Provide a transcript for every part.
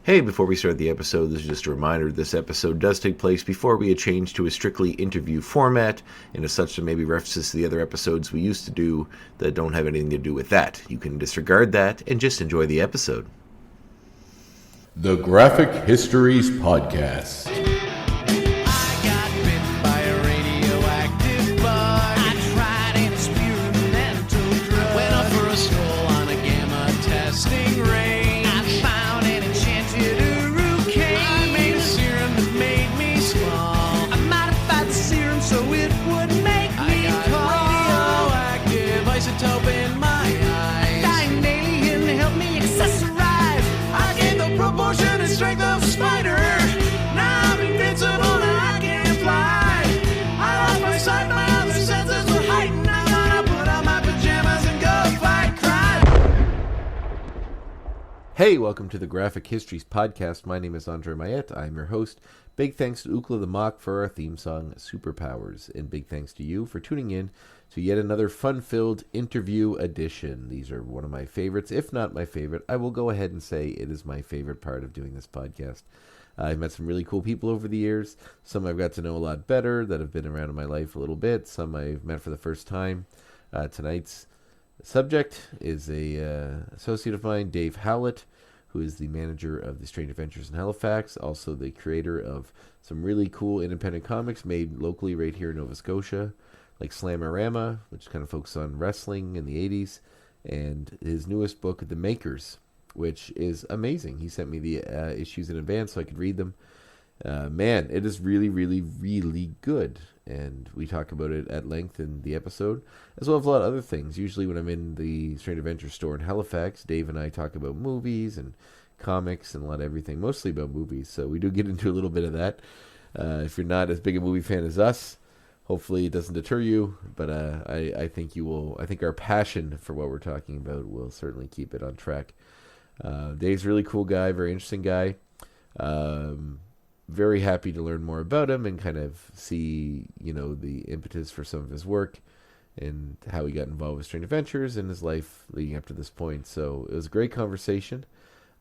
Hey, before we start the episode, this is just a reminder this episode does take place before we had changed to a strictly interview format, and as such, there may be references to the other episodes we used to do that don't have anything to do with that. You can disregard that and just enjoy the episode. The Graphic Histories Podcast. Hey, welcome to the Graphic Histories Podcast. My name is Andre Mayette. I'm your host. Big thanks to Ookla the Mock for our theme song, Superpowers. And big thanks to you for tuning in to yet another fun-filled interview edition. These are one of my favorites, if not my favorite. I will go ahead and say it is my favorite part of doing this podcast. I've met some really cool people over the years. Some I've got to know a lot better that have been around in my life a little bit. Some I've met for the first time. Tonight's subject is a associate of mine, Dave Howlett, who is the manager of the Strange Adventures in Halifax, also the creator of some really cool independent comics made locally right here in Nova Scotia, like Slamarama, which kind of focuses on wrestling in the 80s, and his newest book, The Makers, which is amazing. He sent me the issues in advance so I could read them. Man, it is really, really, really good. And we talk about it at length in the episode, as well as a lot of other things. Usually when I'm in the Strange Adventure store in Halifax, Dave and I talk about movies and comics and a lot of everything, mostly about movies. So we do get into a little bit of that. If you're not as big a movie fan as us, hopefully it doesn't deter you. But I think you will. I think our passion for what we're talking about will certainly keep it on track. Dave's a really cool guy, very interesting guy. Very happy to learn more about him and kind of see, the impetus for some of his work and how he got involved with Strange Adventures and his life leading up to this point. So it was a great conversation.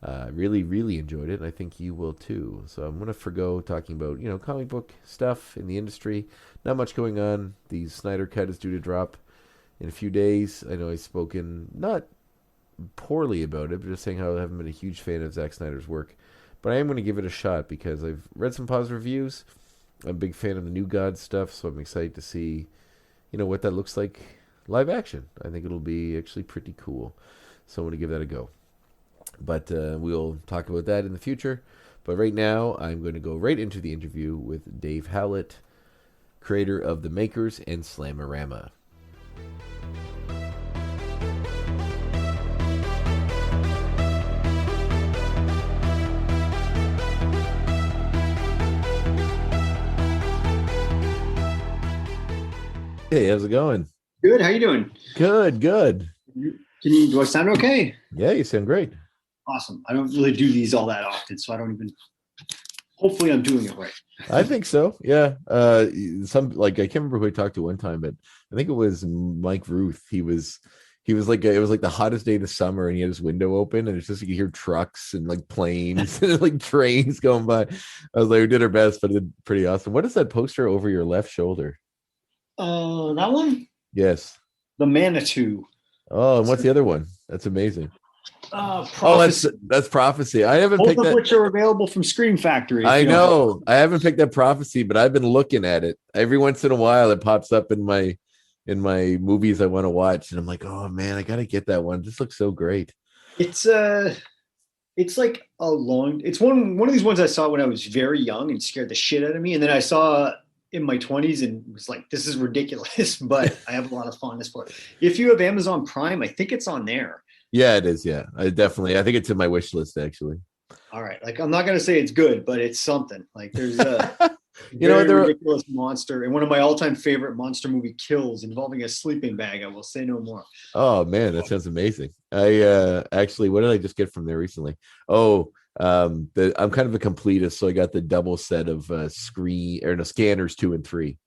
Really, really enjoyed it. And I think you will too. So I'm going to forgo talking about, comic book stuff in the industry. Not much going on. The Snyder Cut is due to drop in a few days. I know I've spoken not poorly about it, but just saying how I haven't been a huge fan of Zack Snyder's work. But I am going to give it a shot because I've read some positive reviews. I'm a big fan of the New God stuff, so I'm excited to see, what that looks like live action. I think it'll be actually pretty cool. So I'm going to give that a go. But we'll talk about that in the future. But right now, I'm going to go right into the interview with Dave Howlett, creator of The Makers and Slamarama. Hey, how's it going? Good. How you doing? Good. Do I sound okay? Yeah, you sound great. Awesome. I don't really do these all that often, so I don't even. Hopefully, I'm doing it right. I think so. Yeah. I can't remember who I talked to one time, but I think it was Mike Ruth. He was like it was like the hottest day of the summer, and he had his window open, and it's just you could hear trucks and like planes and like trains going by. I was like, we did our best, but it did pretty awesome. What is that poster over your left shoulder? That one? Yes. The Manitou. Oh, and what's the other one? That's amazing. Prophecy. That's Prophecy. I haven't Both picked of that. which are available from Scream Factory. I know. I haven't picked that Prophecy, but I've been looking at it. Every once in a while it pops up in my movies I want to watch, and I'm like, oh man, I gotta get that one. This looks so great. It's like it's one of these ones I saw when I was very young and scared the shit out of me. And then I saw in my 20s and was like, this is ridiculous, but I have a lot of fondness for it. If you have Amazon Prime, I think it's on there. Yeah, it is. Yeah, I think it's in my wish list actually. All right. Like, I'm not going to say it's good, but it's something. Like, there's a ridiculous monster and one of my all-time favorite monster movie kills involving a sleeping bag. I will say no more. Oh man, that sounds amazing. I actually, what did I just get from there recently? I'm kind of a completist, so I got the double set of scanners 2 and 3.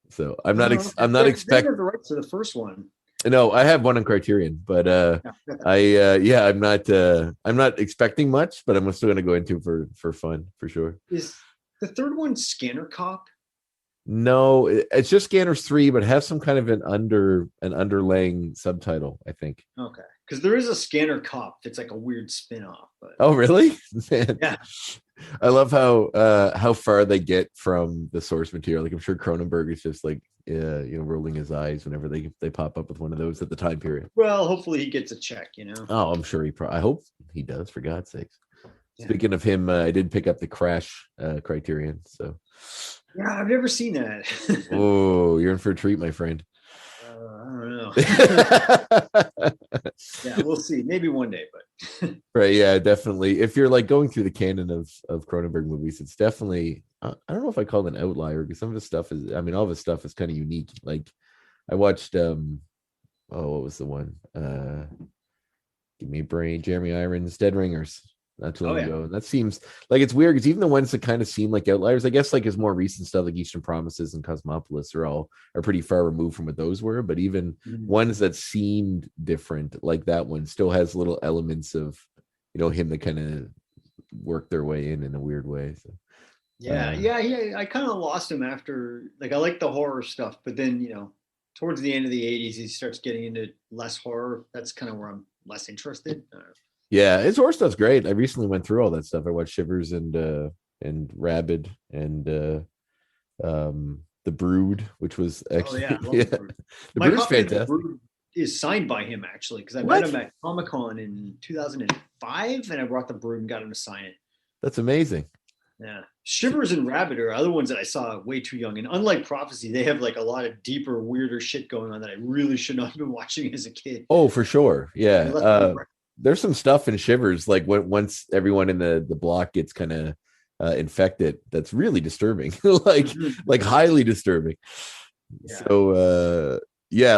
So I'm not expecting the rights to the first one. No, I have one on Criterion, but I'm not expecting much, but I'm still gonna go into for fun for sure. Is the third one Scanner Cop? No, it's just Scanners 3, but has some kind of an underlaying subtitle, I think. Okay, because there is a Scanner Cop that's like a weird spin-off. But Oh, really? Man. yeah, I love how far they get from the source material. Like I'm sure Cronenberg is just like rolling his eyes whenever they pop up with one of those at the time period. well, hopefully he gets a check. Oh, I'm sure I hope he does, for God's sakes. Yeah. Speaking of him, I did pick up the Crash Criterion. So yeah, I've never seen that. oh, you're in for a treat, my friend. I don't know. Yeah, we'll see. Maybe one day, but right, yeah, definitely. If you're like going through the canon of Cronenberg movies, it's definitely I don't know if I call it an outlier because some of his stuff is, I mean, all of his stuff is kind of unique. Like I watched what was the one? Give me a brain, Jeremy Irons, Dead Ringers, not too long ago. And that seems like it's weird because even the ones that kind of seem like outliers, I guess like his more recent stuff like Eastern Promises and Cosmopolis are pretty far removed from what those were. But even ones that seemed different, like that one, still has little elements of him that kind of work their way in a weird way. So yeah, I kind of lost him after, like, I like the horror stuff, but then towards the end of the 80s he starts getting into less horror. That's kind of where I'm less interested. Yeah, his horror stuff's great. I recently went through all that stuff. I watched Shivers and Rabid and The Brood, which was actually The Brood's fantastic. The Brood is signed by him actually, because I met him at Comic-Con in 2005 and I brought The Brood and got him to sign it. That's amazing. Yeah, Shivers and Rabid are other ones that I saw way too young, and unlike Prophecy, they have like a lot of deeper, weirder shit going on that I really should not have been watching as a kid. Oh, for sure. Yeah. There's some stuff in Shivers, like once everyone in the block gets kind of infected, that's really disturbing. like highly disturbing. Yeah. So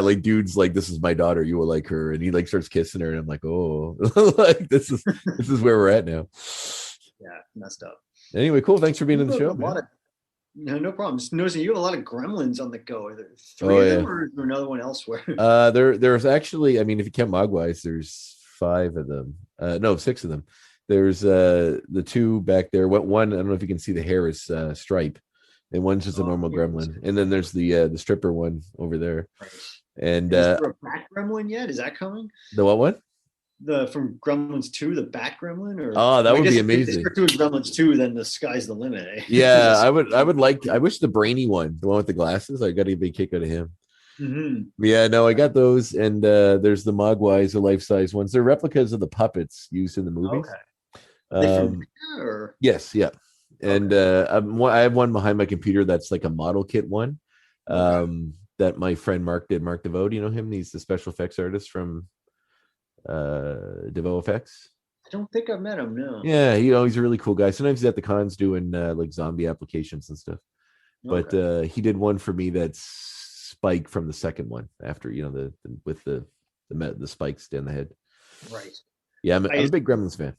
like dude's like, this is my daughter, you will like her, and he like starts kissing her, and I'm like, oh, like this is where we're at now. Yeah, messed up. Anyway, cool. Thanks for being on the show. No problem. Just noticing you have a lot of Gremlins on the go. Are there three of them, or is there another one elsewhere? There's actually, I mean, if you count Mogwais, there's 5 of them. No, 6 of them. There's the 2 back there. One, I don't know if you can see the hair is Stripe, and one's just a normal gremlin. And then there's the stripper one over there. Right. And is there a Bat Gremlin yet? Is that coming? The what one? From Gremlins 2, the Bat Gremlin, or that would be amazing. If doing Gremlins 2, then the sky's the limit. Eh? Yeah, I wish the brainy one, the one with the glasses, I got a big kick out of him. Mm-hmm. Yeah, no, I got those, and there's the Mogwais, the life-size ones. They're replicas of the puppets used in the movies. Okay. Yes, yeah, and I have one behind my computer that's like a model kit one, that my friend Mark did. Mark DeVoe, do you know him? He's the special effects artist from DeVoe Effects. I don't think I've met him. No. Yeah, he's a really cool guy. Sometimes he's at the cons doing like zombie applications and stuff. But he did one for me that's Spike from the second one after with the spikes in the head. Right. Yeah, I'm a big Gremlins fan.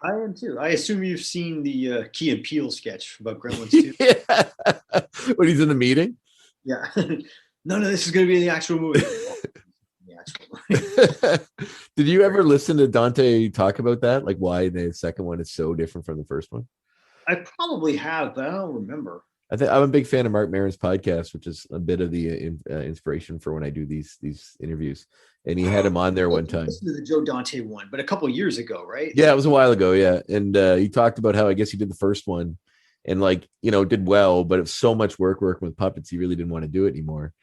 I am too. I assume you've seen the Key and Peele sketch about Gremlins 2. Yeah. When he's in the meeting. Yeah. None of this is going to be in the actual movie. Did you ever listen to Dante talk about that? Like why the second one is so different from the first one? I probably have, but I don't remember. I'm a big fan of Mark Maron's podcast, which is a bit of the inspiration for when I do these interviews. And he had him on there one time. Listen to the Joe Dante one, but a couple of years ago, right? Yeah, it was a while ago. Yeah, and he talked about how I guess he did the first one, and did well, but it was so much working with puppets, he really didn't want to do it anymore.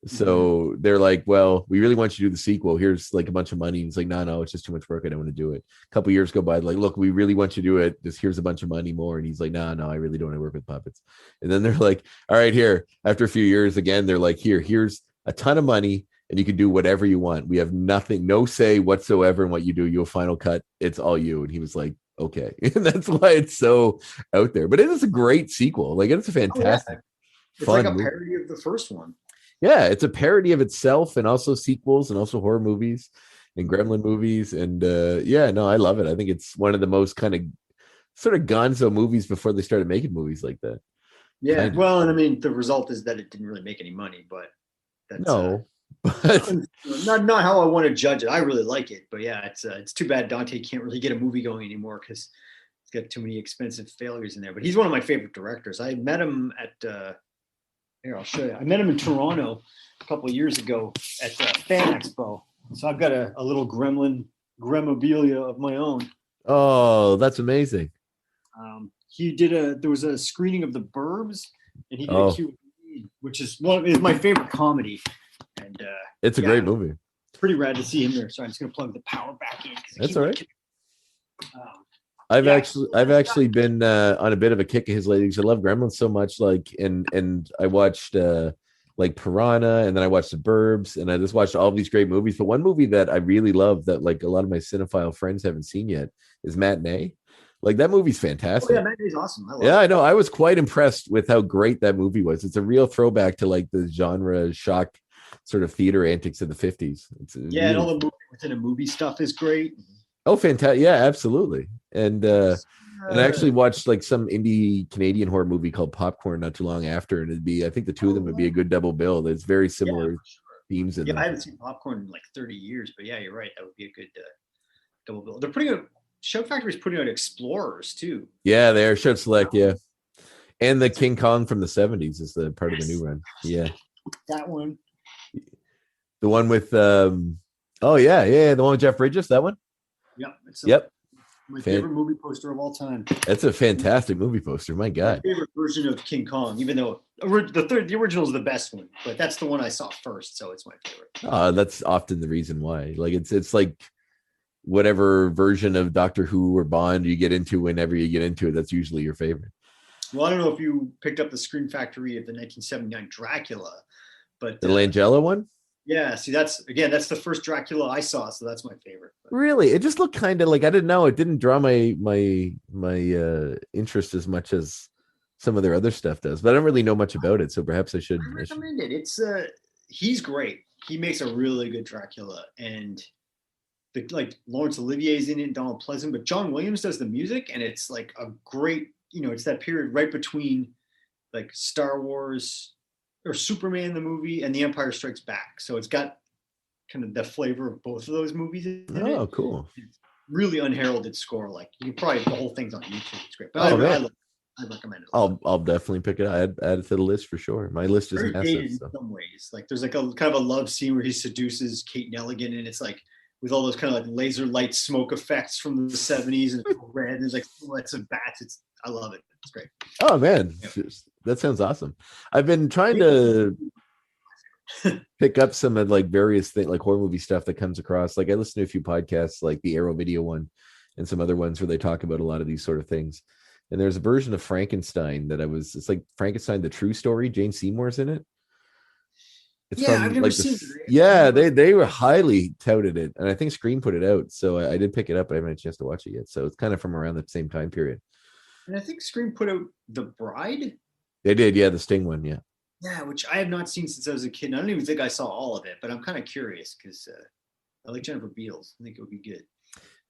So they're like, well, we really want you to do the sequel. Here's like a bunch of money. And he's like, no, it's just too much work. I don't want to do it. A couple years go by, like, look, we really want you to do it. Just here's a bunch of money more. And he's like, no, I really don't want to work with puppets. And then they're like, all right, here. After a few years, again, they're like, here's a ton of money, and you can do whatever you want. We have no say whatsoever in what you do. You'll final cut. It's all you. And he was like, okay. And that's why it's so out there. But it is a great sequel. Like, it's a fantastic, It's like a parody of the first one. Yeah, it's a parody of itself, and also sequels, and also horror movies and Gremlin movies. And I love it. I think it's one of the most kind of sort of gonzo movies before they started making movies like that. Yeah, well, and I mean, the result is that it didn't really make any money, but that's But Not how I want to judge it. I really like it, but yeah, it's too bad Dante can't really get a movie going anymore because he's got too many expensive failures in there. But he's one of my favorite directors. I met him at here. I'll show you. I met him in Toronto a couple of years ago at the Fan Expo. So I've got a little gremabilia of my own. oh, that's amazing. There was a screening of The Burbs, and he did a Oh, Q&A, which is my favorite comedy. And it's a great movie. pretty rad to see him there. So I'm just gonna plug the power back in. That's all right. Um, I've actually been on a bit of a kick of his lately because I love Gremlins so much. Like, and I watched like Piranha, and then I watched The Burbs, and I just watched all of these great movies. But one movie that I really love that like a lot of my cinephile friends haven't seen yet is Matinee. Like that movie's fantastic. Oh yeah, Matinee's awesome. I love Yeah, it. I know. I was quite impressed with how great that movie was. It's a real throwback to like the genre shock sort of theater antics of the 50s. It's Yeah, and all the movie within a movie stuff is great. oh, fantastic. Yeah, absolutely. And I actually watched like some indie Canadian horror movie called Popcorn not too long after, and it'd be I think the two of them would be a good double bill. There's very similar themes in Yeah, them. I haven't seen Popcorn in like 30 years, but yeah, you're right. That would be a good double bill. They're putting out Show Factory's putting out Explorers too. Yeah, they are Shut Select, yeah. And the King Kong from the 70s is the part of the new run. Yeah. That one. The one with oh yeah, the one with Jeff Bridges, that one? Yep. It's Yep. my favorite movie poster of all time. That's a fantastic movie poster. My God. My favorite version of King Kong, even though the original is the best one, but that's the one I saw first, so it's my favorite. That's often the reason why. Like it's like whatever version of Doctor Who or Bond you get into, whenever you get into it, that's usually your favorite. Well, I don't know if you picked up the Screen Factory of the 1979 Dracula, but The Langella one? yeah, see, that's the first Dracula I saw, so that's my favorite. But Really? It just looked kind of like, I didn't know. It didn't draw my interest as much as some of their other stuff does, but I don't really know much about it, so perhaps I should. I recommend it. It's he's great. He makes a really good Dracula, and like Laurence Olivier's in it, Donald Pleasant, but John Williams does the music, and it's like a great, it's that period right between like Star Wars or Superman the movie and The Empire Strikes Back. So it's got kind of the flavor of both of those movies in Oh, it. cool. It's really unheralded score. Like you can probably, the whole thing's on YouTube. It's great. But Oh, I recommend it. I'll definitely pick it up. Add it to the list for sure. My list is Very massive. dated in some ways. Like there's like a kind of a love scene where he seduces Kate Nelligan, and it's like with all those kind of like laser light smoke effects from the 70s, and it's red, and there's like silhouettes of bats. I love it. It's great. Oh man, that sounds awesome. I've been trying to pick up some of like various things, like horror movie stuff that comes across. Like I listen to a few podcasts, like the Arrow Video one, and some other ones where they talk about a lot of these sort of things. And there's a version of Frankenstein that it's like Frankenstein, the true story. Jane Seymour's in it. It's Yeah, from I've never like seen it. yeah, they were highly touted it, and I think Screen put it out, so I did pick it up, but I haven't had a chance to watch it yet. So it's kind of from around the same time period. And I think Scream put out The Bride. They did, yeah, the Sting one, yeah. Yeah, which I have not seen since I was a kid. And I don't even think I saw all of it, but I'm kind of curious because I like Jennifer Beals. I think it would be good.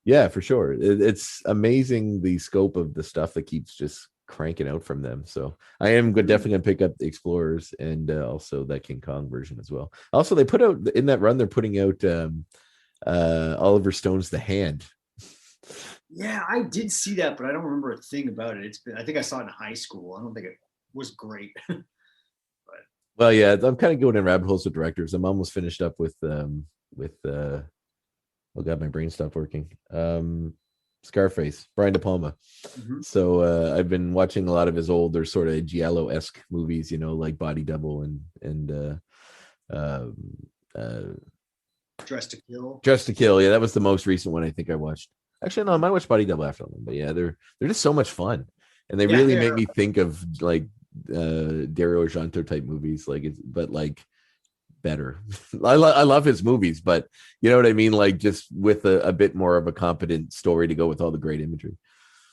Yeah, for sure. It's amazing the scope of the stuff that keeps just cranking out from them. So I am definitely gonna pick up the Explorers and also that King Kong version as well. Also, they put out in that run, they're putting out Oliver Stone's The Hand. Yeah, I did see that, but I don't remember a thing about it. I think I saw it in high school. I don't think it was great. Well, yeah, I'm kind of going in rabbit holes with directors. I'm almost finished up with oh god, my brain stopped working. Scarface, Brian De Palma. Mm-hmm. So I've been watching a lot of his older sort of Giallo-esque movies, like Body Double and Dressed to Kill. Dressed to Kill. Yeah, that was the most recent one I think I watched. Actually, no, I might watch Body Double after them, but yeah, they're just so much fun, and they really make me think of like Dario Argento type movies, but better. I love his movies, but you know what I mean, like just with a bit more of a competent story to go with all the great imagery.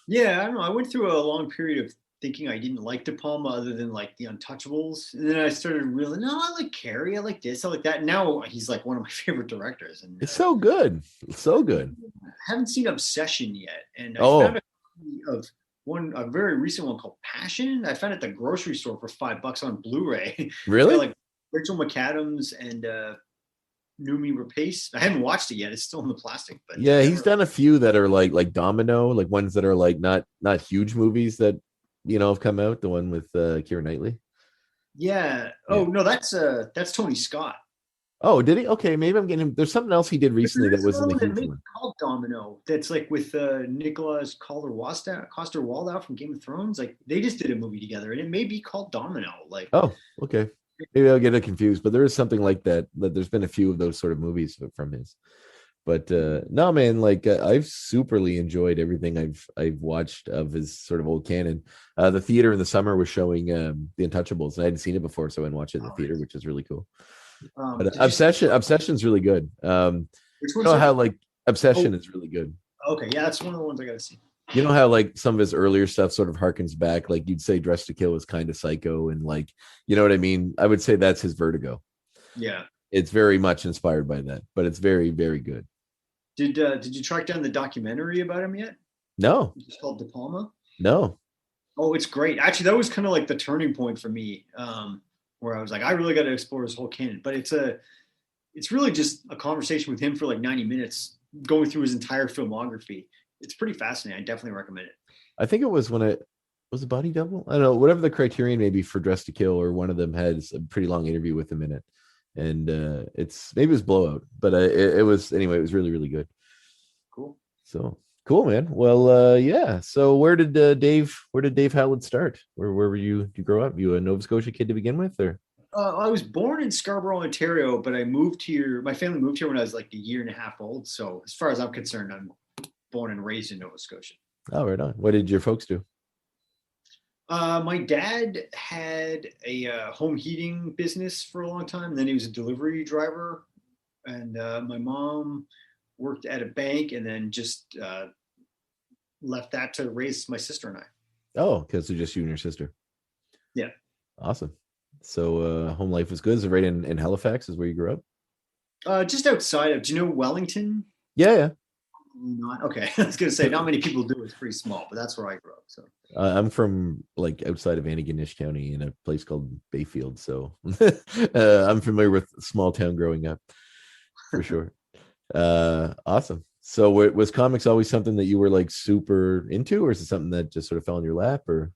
Yeah, I don't know. I went through a long period of thinking I didn't like De Palma other than like The Untouchables, and then I started really, no, I like Carrie, I like this, I like that. Now he's like one of my favorite directors, and it's so good, so good. I haven't seen Obsession yet, and I found a copy of a very recent one called Passion. I found it at the grocery store for $5 on Blu-ray. Really? Like Rachel McAdams and Numi Rapace. I haven't watched it yet. It's still in the plastic, but Yeah, he's done a few that are like Domino, like ones that are like not huge movies that have come out. The one with Keira Knightley. Yeah. Yeah. Oh no, that's Tony Scott. Oh, did he? Okay, maybe I'm getting him. There's something else he did But recently there that is wasn't another the one that huge may be one. called Domino. That's like with Nicholas Coster-Waldau from Game of Thrones. Like they just did a movie together, and it may be called Domino. Like Oh, okay. Maybe I'll get it confused, but there is something like that. That there's been a few of those sort of movies from his. But no, man, like I've superly enjoyed everything I've watched of his sort of old canon. The theater in the summer was showing The Untouchables, and I hadn't seen it before, so I went and watched it in the theater, which is really cool. But did you see Obsession's really good. which You one? know Sorry? how like Obsession Oh, is really good. okay, yeah, that's one of the ones I gotta see. You know how like some of his earlier stuff sort of harkens back, like you'd say Dress to Kill was kind of psycho, and like you know what I mean. I would say that's his Vertigo. Yeah. It's very much inspired by that, but it's very very good. Did you track down the documentary about him yet? No, It's called De Palma. no. Oh, it's great. Actually, that was kind of like the turning point for me, where I was like, I really got to explore his whole canon. But it's really just a conversation with him for like 90 minutes, going through his entire filmography. It's pretty fascinating. I definitely recommend it. I think it was when it was a Body Double. I don't know, whatever the criterion maybe for Dress to Kill, or one of them has a pretty long interview with him in it, and it's maybe it was Blowout, but it was anyway. It was really really good. Cool. So cool, man. Well, yeah. So where did Dave Howlett start? Where were you? Did you grow up? You a Nova Scotia kid to begin with, or? I was born in Scarborough, Ontario, but I moved here. My family moved here when I was like a year and a half old. So as far as I'm concerned, I'm born and raised in Nova Scotia. Oh, right on. What did your folks do? My dad had a home heating business for a long time. Then he was a delivery driver, and my mom worked at a bank, and then just left that to raise my sister and I. Oh, because it's just you and your sister. Yeah. Awesome. So home life was good. Is it right in Halifax? Is where you grew up? Just outside of. Do you know Wellington? Yeah, yeah. Not okay. I was gonna say not many people do. It's pretty small, but that's where I grew up. So I'm from like outside of Antigonish County in a place called Bayfield. So I'm familiar with small town growing up for sure. Awesome. So was comics always something that you were like super into, or is it something that just sort of fell in your lap, or?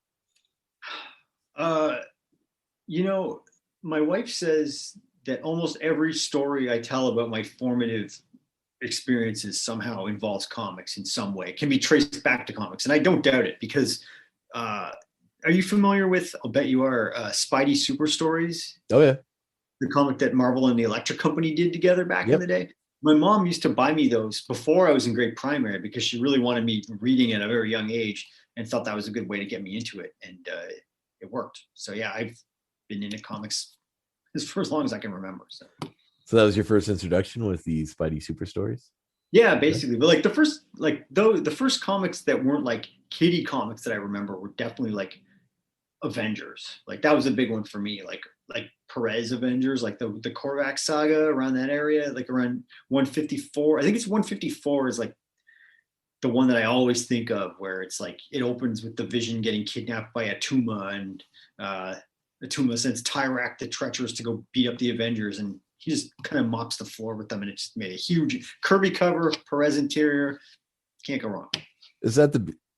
you know, my wife says that almost every story I tell about my formative experiences somehow involves comics in some way. It can be traced back to comics, and I don't doubt it because. Are you familiar with? I'll bet you are. Spidey Super Stories. Oh yeah, the comic that Marvel and the Electric Company did together back in the day. My mom used to buy me those before I was in grade primary because she really wanted me reading at a very young age and thought that was a good way to get me into it, and it worked. So yeah, I've been into comics for as long as I can remember. So that was your first introduction with the Spidey Super Stories? Yeah, basically. But like the first comics that weren't like kiddie comics that I remember were definitely like Avengers. Like that was a big one for me. Like Perez Avengers, like the Korvac saga around that area, like around 154. I think it's 154 is like the one that I always think of, where it's like it opens with the Vision getting kidnapped by Atuma, and Atuma sends Tyrak the Treacherous to go beat up the Avengers, and he just kind of mops the floor with them, and it just made a huge Kirby cover, Perez interior. Can't go wrong. Is that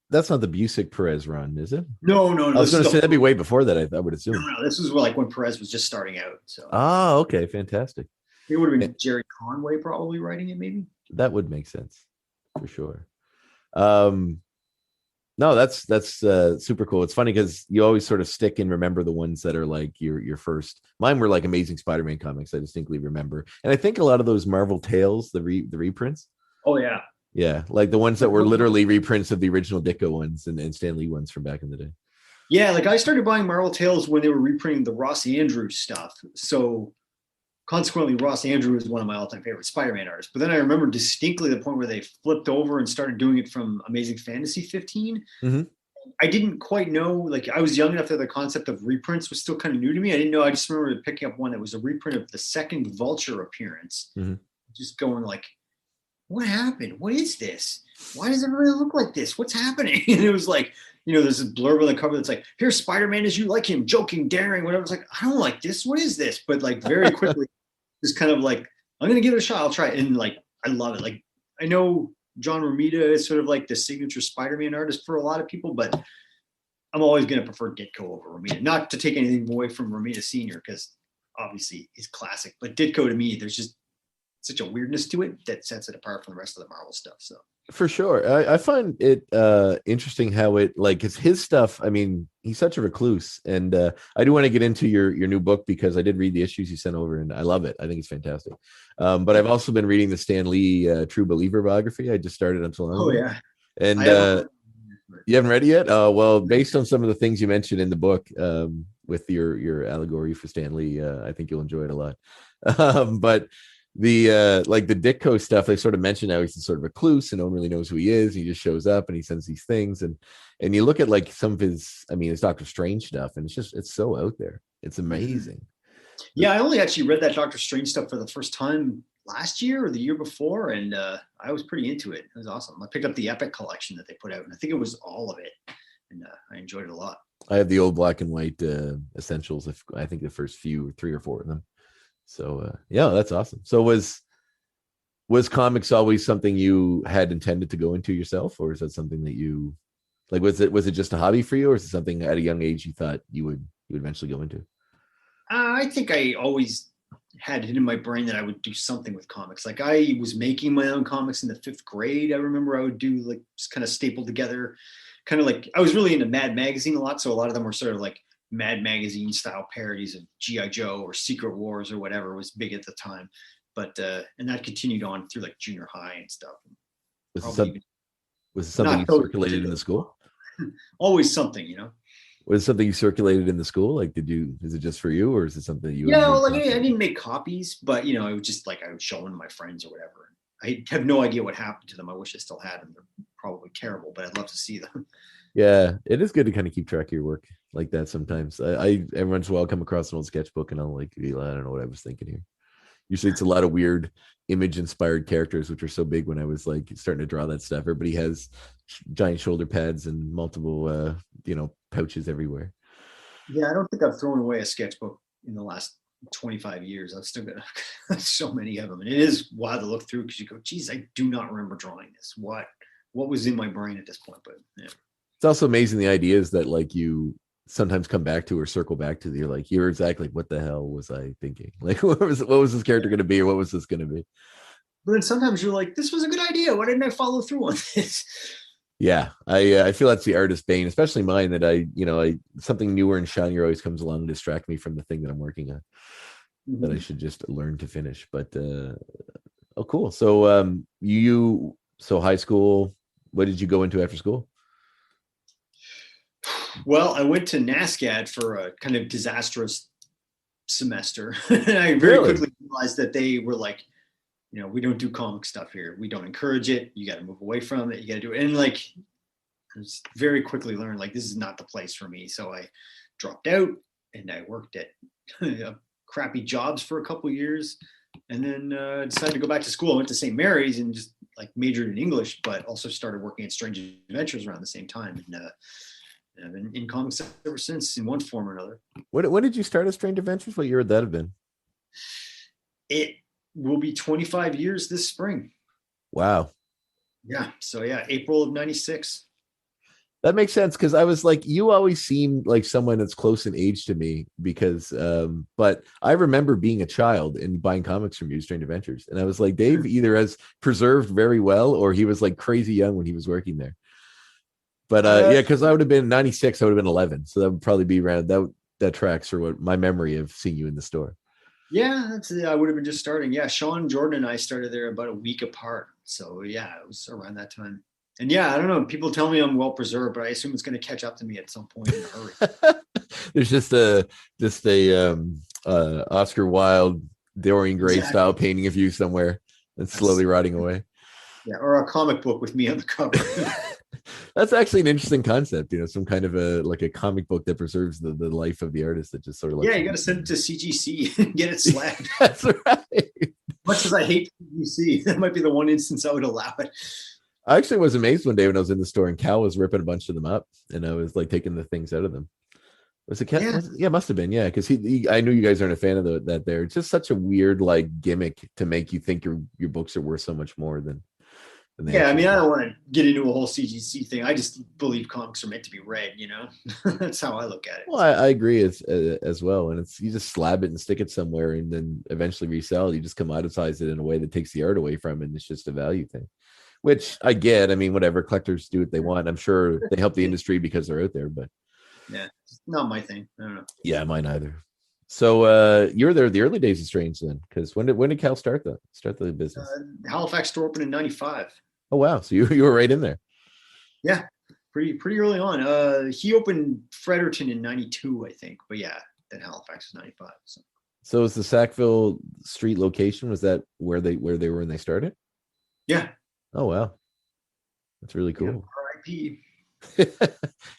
that's not the Busick Perez run, is it? No. I was going to say that'd be way before that. I would assume. No, this was like when Perez was just starting out. So. Oh, okay, fantastic. It would have been Jerry Conway probably writing it, maybe. That would make sense for sure. No, that's super cool. It's funny because you always sort of stick and remember the ones that are like your first. Mine were like Amazing Spider-Man comics. I distinctly remember, and I think a lot of those Marvel Tales, the reprints. Oh yeah, yeah, like the ones that were literally reprints of the original Ditko ones and Stan Lee ones from back in the day. Yeah, like I started buying Marvel Tales when they were reprinting the Ross Andrews stuff. So consequently, Ross Andrews is one of my all-time favorite Spider-Man artists. But then I remember distinctly the point where they flipped over and started doing it from Amazing Fantasy 15. Mm-hmm. I didn't quite know, like I was young enough that the concept of reprints was still kind of new to me. I didn't know. I just remember picking up one that was a reprint of the second Vulture appearance. Mm-hmm. Just going like, what happened? What is this? Why does everybody look like this? What's happening? And it was like, there's a blurb on the cover that's like, here's Spider-Man as you like him, joking, daring, whatever. It's like, I don't like this. What is this? But like very quickly, just kind of like I'm gonna give it a shot. I'll try it. And like, I love it. Like, I know John Romita is sort of like the signature Spider-Man artist for a lot of people, but I'm always gonna prefer Ditko over Romita. Not to take anything away from Romita Senior, because obviously he's classic. But Ditko, to me, there's just such a weirdness to it that sets it apart from the rest of the Marvel stuff. So For sure. I find it interesting how it, like, it's his stuff. I mean, he's such a recluse. And I do want to get into your new book, because I did read the issues you sent over and I love it. I think it's fantastic. But I've also been reading the Stan Lee True Believer biography. I just started until now. oh yeah. And you haven't read it yet? Well, based on some of the things you mentioned in the book, with your allegory for Stan Lee, I think you'll enjoy it a lot. But the like the Ditko stuff, they sort of mentioned how he's sort of recluse and no one really knows who he is. He just shows up and he sends these things, and you look at like some of his, I mean, his Doctor Strange stuff, and it's so out there. It's amazing. Yeah, I only actually read that Doctor Strange stuff for the first time last year or the year before, and I was pretty into it. It was awesome. I picked up the Epic collection that they put out, and I think it was all of it, and I enjoyed it a lot. I have the old black and white essentials. I think the first few, 3 or 4 of them. So yeah, that's awesome. So was comics always something you had intended to go into yourself, or is that something that you like? Was it just a hobby for you, or is it something at a young age you thought you would eventually go into? I think I always had it in my brain that I would do something with comics. Like, I was making my own comics in the 5th grade. I remember I would do like just kind of stapled together, kind of like, I was really into Mad Magazine a lot. So a lot of them were sort of like Mad Magazine style parodies of G.I. Joe or Secret Wars or whatever was big at the time. But and that continued on through like junior high and stuff. Was it something you circulated in the school? Always something, Was it something you circulated in the school? Like, is it just for you, or is it something that you? Yeah, well, like, I didn't make copies, but it was just like I would show them to my friends or whatever. I have no idea what happened to them. I wish I still had them. They're probably terrible, but I'd love to see them. Yeah, it is good to kind of keep track of your work like that sometimes. I every once in a while come across an old sketchbook and I'll like, I don't know what I was thinking here. Usually it's a lot of weird image inspired characters, which are so big when I was like starting to draw that stuff. Everybody has giant shoulder pads and multiple pouches everywhere. Yeah, I don't think I've thrown away a sketchbook in the last 25 years. I've still got so many of them, and it is wild to look through because you go, geez, I do not remember drawing this. What was in my brain at this point? But yeah. It's also amazing the ideas that like you sometimes come back to or circle back to. You're exactly, what the hell was I thinking? Like, what was this character going to be, or what was this going to be? But then sometimes you're like, this was a good idea. Why didn't I follow through on this? Yeah, I feel that's the artist bane, especially mine, that I something newer and shinier always comes along and distract me from the thing that I'm working on. Mm-hmm. That I should just learn to finish. But oh, cool. So so high school, what did you go into after school? Well, I went to NASCAD for a kind of disastrous semester. And I very quickly realized that they were like, we don't do comic stuff here. We don't encourage it. You got to move away from it. You got to do it. And like, I just very quickly learned, like, this is not the place for me. So I dropped out and I worked at crappy jobs for a couple of years. And then decided to go back to school. I went to St. Mary's and just like majored in English, but also started working at Strange Adventures around the same time. And I've been in comics ever since, in one form or another. When did you start at Strange Adventures? What year would that have been? It will be 25 years this spring. Wow. Yeah. So yeah, April of 96. That makes sense, because I was like, you always seem like someone that's close in age to me, because but I remember being a child and buying comics from you, Strange Adventures. And I was like, Dave either has preserved very well or he was like crazy young when he was working there. But yeah, because I would have been 96, I would have been 11. So that would probably be around that tracks for what my memory of seeing you in the store. Yeah, I would have been just starting. Yeah, Sean Jordan and I started there about a week apart. So yeah, it was around that time. And yeah, I don't know. People tell me I'm well preserved, but I assume it's going to catch up to me at some point in a hurry. There's just a Oscar Wilde, Dorian Gray style painting of you somewhere that's slowly rotting away. Yeah, or a comic book with me on the cover. That's actually an interesting concept, some kind of a comic book that preserves the life of the artist, that just sort of like, yeah, you got to send it to CGC and get it slabbed. That's right. Much as I hate CGC, that might be the one instance I would allow it. I actually was amazed one day when I was in the store and Cal was ripping a bunch of them up, and I was like taking the things out of them. Was it Cat? Yeah. Yeah, must have been. Yeah, because I knew you guys aren't a fan of that. There, it's just such a weird like gimmick to make you think your books are worth so much more than they Yeah, I actually mean, I are. don't want to get into a whole CGC thing. I just believe comics are meant to be read, you know? That's how I look at it. Well, I agree as well, and it's you just slab it and stick it somewhere, and then eventually resell it. You just commoditize it in a way that takes the art away from it, and it's just a value thing, which I get. I mean, whatever collectors do what they want. I'm sure they help the industry because they're out there, but Yeah, it's not my thing. I don't know. yeah, mine either. So you were there the early days of Strange then, because when did Cal start the business? Halifax store opened in '95. Oh wow, so you were right in there. Yeah, pretty early on. He opened Fredericton in '92, I think. But yeah, then Halifax is '95. So. So is the Sackville Street location, was that where they were when they started? Yeah. Oh wow, that's really Yeah. cool. R.I.P.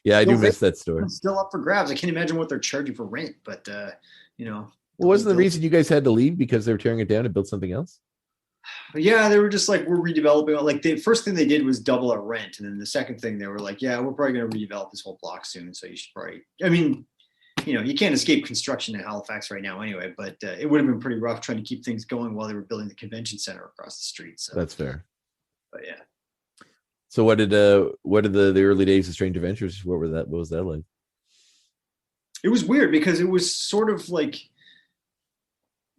Yeah, I do Still miss that store. still up for grabs. I can't imagine what they're charging for rent, but you know, Well, wasn't the reason you guys had to leave because they were tearing it down and build something else? yeah, they were just like, we're redeveloping. Like the first thing they did was double our rent, and then the second thing they were like, yeah, we're probably going to redevelop this whole block soon. So you should probably. I mean, you can't escape construction in Halifax right now anyway. But it would have been pretty rough trying to keep things going while they were building the convention center across the street. So That's fair. but yeah. So what did the early days of Strange Adventures? What was that like? It was weird because it was sort of like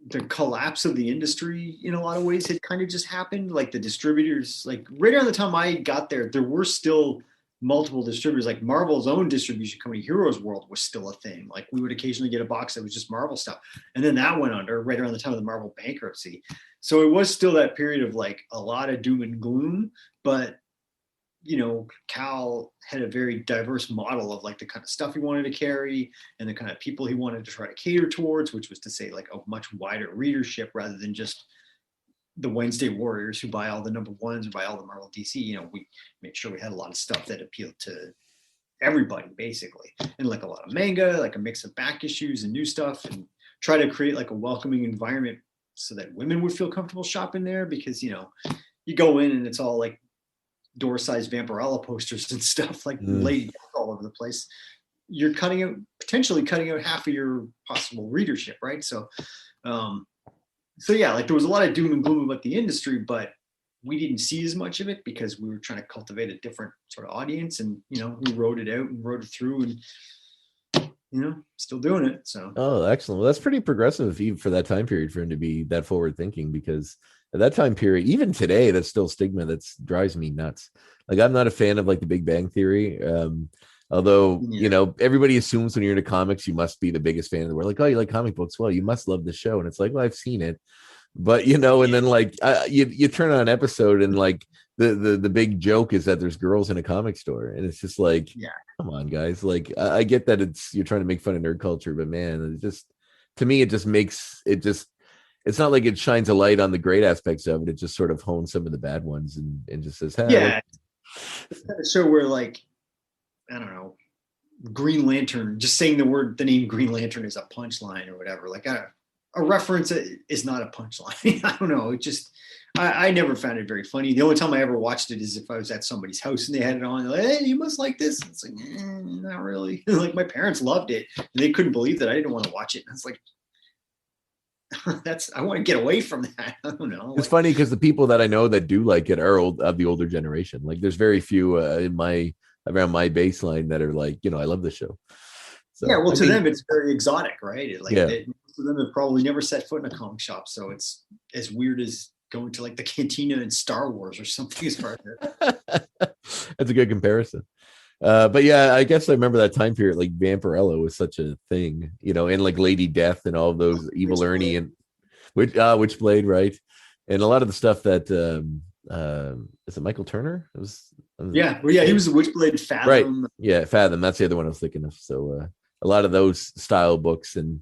the collapse of the industry in a lot of ways had kind of just happened. Like the distributors, like right around the time I got there were still multiple distributors. Like Marvel's own distribution company, Heroes World, was still a thing. Like we would occasionally get a box that was just Marvel stuff, and then that went under right around the time of the Marvel bankruptcy. So it was still that period of like a lot of doom and gloom, but Cal had a very diverse model of like the kind of stuff he wanted to carry and the kind of people he wanted to try to cater towards, which was to say like a much wider readership rather than just the Wednesday warriors who buy all the number ones or buy all the Marvel DC. We made sure we had a lot of stuff that appealed to everybody basically, and like a lot of manga, like a mix of back issues and new stuff, and try to create like a welcoming environment so that women would feel comfortable shopping there, because you go in and it's all like door-sized Vampirella posters and stuff like Lady Death all over the place. You're potentially cutting out half of your possible readership, right? So yeah, like there was a lot of doom and gloom about the industry, but we didn't see as much of it because we were trying to cultivate a different sort of audience, and we wrote it out and wrote it through, and still doing it. So Excellent. Well, that's pretty progressive even for that time period for him to be that forward thinking, because at that time period, even today, that's still stigma that drives me nuts. Like I'm not a fan of like the Big Bang Theory. Although, everybody assumes when you're into comics, you must be the biggest fan in the world. Like, oh, you like comic books? Well, you must love the show. And it's like, well, I've seen it. But, and then like you turn on an episode and like the big joke is that there's girls in a comic store. And it's just like, come on, guys. Like, I get that you're trying to make fun of nerd culture, but man, to me, it's not like it shines a light on the great aspects of it. It just sort of hones some of the bad ones and just says, hey, it's kind of show where like, I don't know, Green Lantern, just saying the name Green Lantern is a punchline or whatever. Like a reference is not a punchline. I don't know. It just, I never found it very funny. The only time I ever watched it is if I was at somebody's house and they had it on. They're like, hey, you must like this. It's like, not really. Like my parents loved it and they couldn't believe that I didn't want to watch it. And I was like, I want to get away from that. I don't know. It's funny because the people that I know that do like it are of the older generation. Like there's very few around my baseline that are like, I love the show. So, yeah, well, to them it's very exotic, right? Like most of them have probably never set foot in a comic shop, so it's as weird as going to like the cantina in Star Wars or something. As far as that's a good comparison. But yeah, I guess I remember that time period. Like Vampirella was such a thing, and like Lady Death and all those Evil Ernie and Witchblade, right? And a lot of the stuff that is it Michael Turner? It was he was the Witchblade Fathom. Right. Yeah, Fathom. That's the other one I was thinking of. So a lot of those style books, and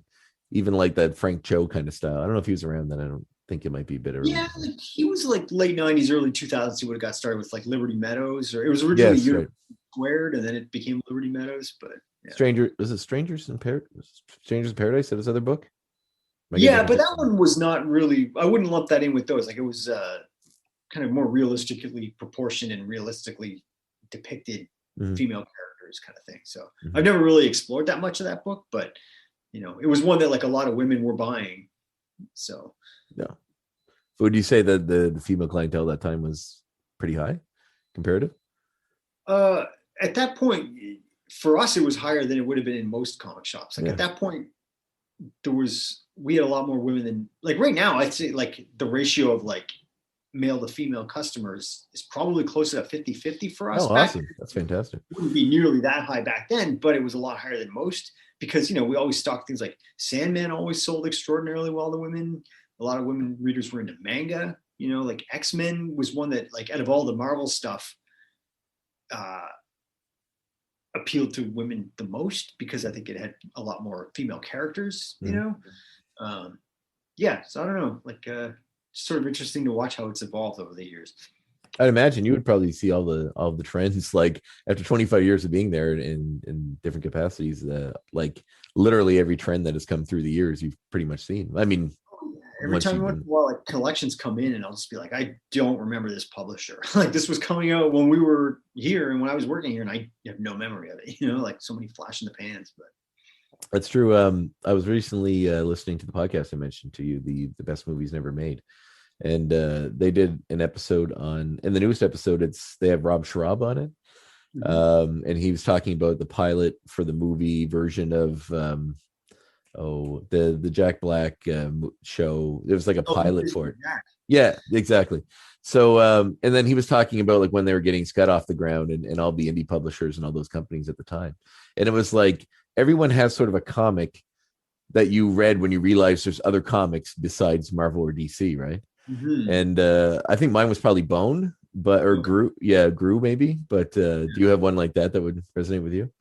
even like that Frank Cho kind of style. I don't know if he was around then. I don't think it might be a bit early. Yeah, like he was like late 90s, early 2000s. He would have got started with like Liberty Meadows, or it was originally Squared, and then it became Liberty Meadows. But Strangers in Paradise? That his other book? But that one was not really. I wouldn't lump that in with those. Like it was kind of more realistically proportioned and realistically depicted female Makers kind of thing. So Mhm. I've never really explored that much of that book, but it was one that like a lot of women were buying. So Yeah. So would you say that the female clientele that time was pretty high comparative? at that point, for us, it was higher than it would have been in most comic shops. Like Yeah. at that point, we had a lot more women than like right now. I'd say like the ratio of like male to female customers is probably closer to 50-50 for us. Oh, awesome. That's fantastic. It wouldn't be nearly that high back then, but it was a lot higher than most because we always stocked things like Sandman always sold extraordinarily well to women. A lot of women readers were into manga. Like X-Men was one that like out of all the Marvel stuff appealed to women the most because I think it had a lot more female characters. Yeah. So I don't know, like sort of interesting to watch how it's evolved over the years. I'd imagine you would probably see all the trends like after 25 years of being there in different capacities. Like literally every trend that has come through the years, you've pretty much seen. I mean, every time once in a while, like collections come in, and I'll just be like, I don't remember this publisher. Like this was coming out when we were here and when I was working here, and I have no memory of it. Like so many flash in the pans. But that's true. I was recently listening to the podcast I mentioned to you, the best movies never made. And they did an episode on, in the newest episode, they have Rob Schraub on it. Mm-hmm. And he was talking about the pilot for the movie version of the Jack Black show. There was like a pilot for it. Yeah, exactly. So and then he was talking about like when they were getting Scud off the ground and all the indie publishers and all those companies at the time. And it was like everyone has sort of a comic that you read when you realize there's other comics besides Marvel or DC, right? Mm-hmm. And I think mine was probably Bone, Gru maybe. But do you have one like that would resonate with you?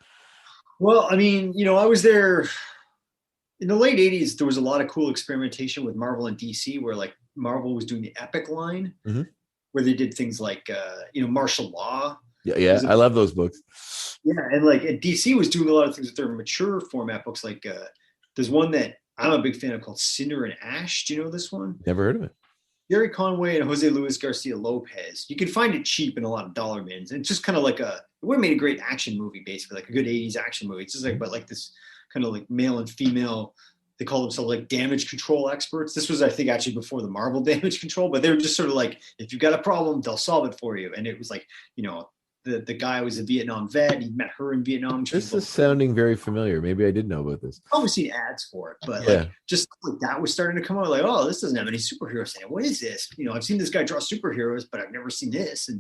Well, I mean, I was there in the late 80s. There was a lot of cool experimentation with Marvel and DC where like Marvel was doing the Epic line, mm-hmm. where they did things like martial law. Yeah, I love those books. Yeah, and like DC was doing a lot of things with their mature format books. Like there's one that I'm a big fan of called Cinder and Ash. Do you know this one? Never heard of it. Gary Conway and Jose Luis Garcia Lopez. You can find it cheap in a lot of dollar bins. And it's just kind of like it would have made a great action movie, basically, like a good 80s action movie. It's just like, but like this kind of like male and female, they call themselves like damage control experts. This was, I think, actually before the Marvel damage control, but they were just sort of like, if you've got a problem, they'll solve it for you. And it was like, the guy was a Vietnam vet. He met her in Vietnam. This is sounding very familiar. Maybe I did know about this. I've always seen ads for it, but like just like that was starting to come out. Like, oh, this doesn't have any superheroes in it. What is this? I've seen this guy draw superheroes, but I've never seen this.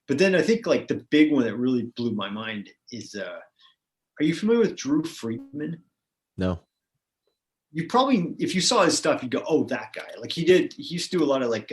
But then I think like the big one that really blew my mind is, are you familiar with Drew Friedman? No. You probably, if you saw his stuff, you'd go, oh, that guy. Like he used to do a lot of like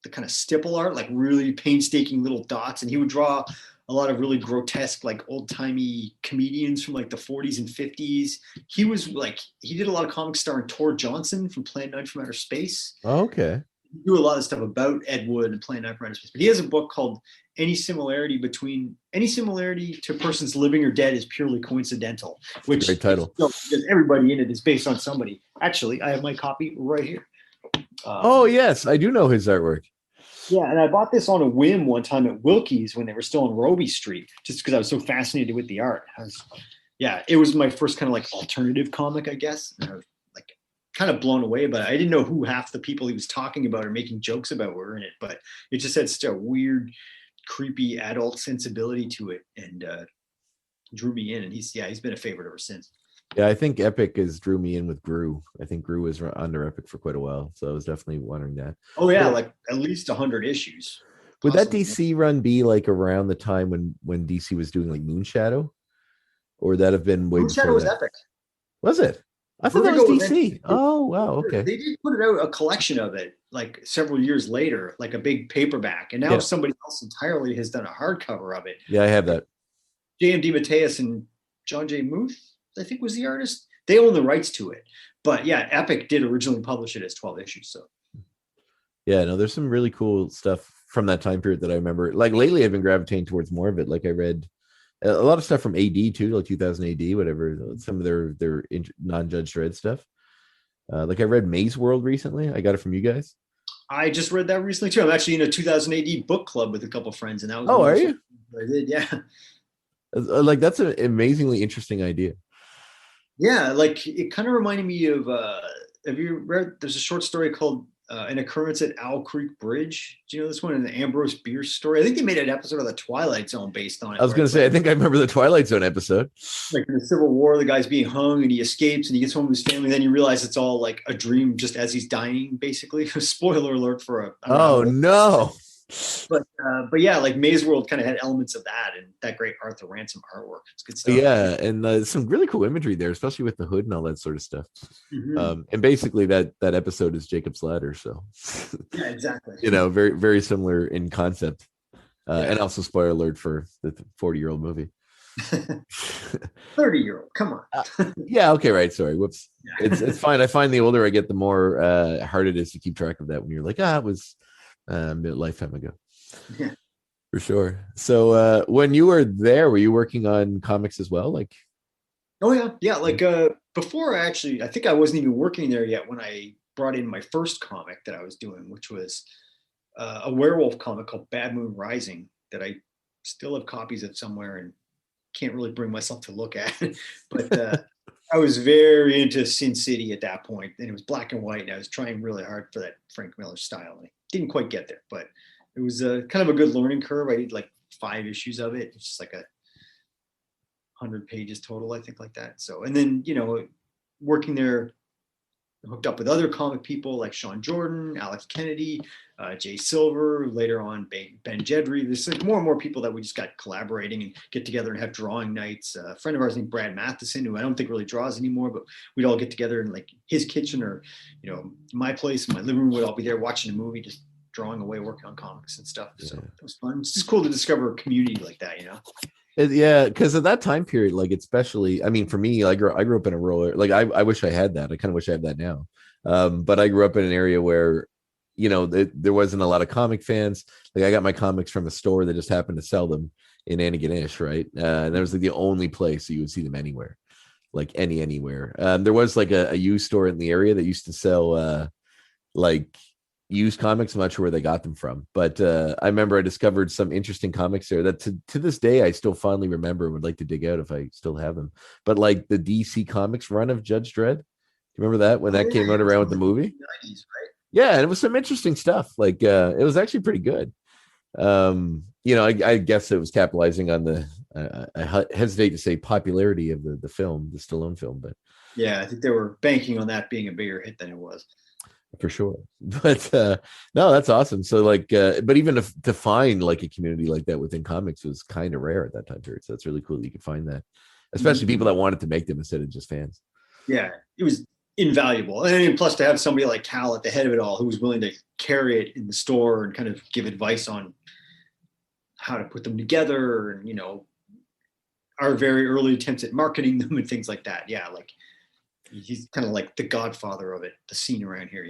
the kind of stipple art, like really painstaking little dots. And he would draw a lot of really grotesque, like old timey comedians from like the 40s and 50s. He was like, he did a lot of comics starring Tor Johnson from Plan 9 from Outer Space. Oh, okay. He do a lot of stuff about Ed Wood and Plan 9 from Outer Space. But he has a book called Any Similarity to Persons Living or Dead is Purely Coincidental, which great title. Because everybody in it is based on somebody. Actually, I have my copy right here. Oh, yes. I do know his artwork. Yeah, and I bought this on a whim one time at Wilkie's when they were still on Roby Street, just because I was so fascinated with the art. It was my first kind of like alternative comic, I guess. And I was like kind of blown away, but I didn't know who half the people he was talking about or making jokes about were in it. But it just had such a weird, creepy adult sensibility to it, and drew me in. And he's been a favorite ever since. Yeah, I think Epic drew me in with Gru. I think Gru was under Epic for quite a while, so I was definitely wondering that. Oh yeah, like at least 100 issues. Would that DC run be like around the time when DC was doing like Moonshadow, or would that have been way Moonshadow was Epic? Was it? I thought that was DC. Oh wow, okay. They did put it out, a collection of it, like several years later, like a big paperback, and now somebody else entirely has done a hardcover of it. Yeah, I have that. J.M. DeMatteis and John J. Muth, I think, was the artist. They own the rights to it. But yeah, Epic did originally publish it as 12 issues. So yeah, no, there's some really cool stuff from that time period that I remember. Like lately I've been gravitating towards more of it. Like I read a lot of stuff from AD too, like 2000 AD, whatever, some of their non-Judge Dredd stuff. Like I read Maze World recently. I got it from you guys. I just read that recently too. I'm actually in a 2000 AD book club with a couple of friends, and that was are you? I did, yeah. Like that's an amazingly interesting idea. Yeah, like it kind of reminded me of have you read there's a short story called An Occurrence at Owl Creek Bridge. Do you know this one? An Ambrose Bierce story. I think they made an episode of The Twilight Zone based on I it, was where going to it's say, I think I remember the Twilight Zone episode. like in the Civil War, the guy's being hung and he escapes and he gets home to his family. Then you realize it's all like a dream just as he's dying, basically. Spoiler alert for a I don't know how Oh old, no. but yeah, like Maze World kind of had elements of that and that great Arthur Ransom artwork. It's good stuff. Yeah, and some really cool imagery there, especially with the hood and all that sort of stuff. Mm-hmm. And basically, that episode is Jacob's Ladder, so Yeah, exactly. very very similar in concept. Yeah. And also, spoiler alert for the 40-year-old movie. 30-year-old, come on. Yeah, okay, right. Sorry, whoops. Yeah. It's fine. I find the older I get, the more hard it is to keep track of that. When you're like, it was a lifetime ago. Yeah. For sure. So when you were there, were you working on comics as well? Like, Oh yeah. Like before I think I wasn't even working there yet when I brought in my first comic that I was doing, which was a werewolf comic called Bad Moon Rising that I still have copies of somewhere and can't really bring myself to look at. But I was very into Sin City at that point, and it was black and white, and I was trying really hard for that Frank Miller style. And I didn't quite get there, but it was kind of a good learning curve. I did like 5 issues of it. It's just like 100 pages total, I think, like that. So, and then working there, hooked up with other comic people like Sean Jordan, Alex Kennedy, Jay Silver, later on Ben Jedry. There's like more and more people that we just got collaborating and get together and have drawing nights. A friend of ours named Brad Matheson, who I don't think really draws anymore, but we'd all get together in like his kitchen or my place, my living room. We'd all be there watching a movie, just drawing away, working on comics and stuff. So it was fun. It's just cool to discover a community like that, Yeah, because at that time period, like especially, I mean, for me, I grew up in a rural, like I wish I had that. I kind of wish I had that now. But I grew up in an area where, there wasn't a lot of comic fans. Like I got my comics from a store that just happened to sell them in Antigonish, right? And that was like the only place you would see them anywhere, like anywhere. There was like a used store in the area that used to sell like used comics. I'm not sure where they got them from, but I remember I discovered some interesting comics there that to this day I still fondly remember and would like to dig out if I still have them. But like the DC Comics run of Judge Dredd, do you remember that when that came out around with the movie? 90s, right? Yeah, and it was some interesting stuff. Like it was actually pretty good. I guess it was capitalizing on the I hesitate to say popularity of the film, the Stallone film, but yeah, I think they were banking on that being a bigger hit than it was. For sure. But no, that's awesome. So like but even to find like a community like that within comics was kind of rare at that time period. So it's really cool that you could find that, especially people that wanted to make them instead of just fans. Yeah, it was invaluable. And then plus to have somebody like Hal at the head of it all who was willing to carry it in the store and kind of give advice on how to put them together and our very early attempts at marketing them and things like that. Yeah, like he's kind of like the godfather of it, the scene around here,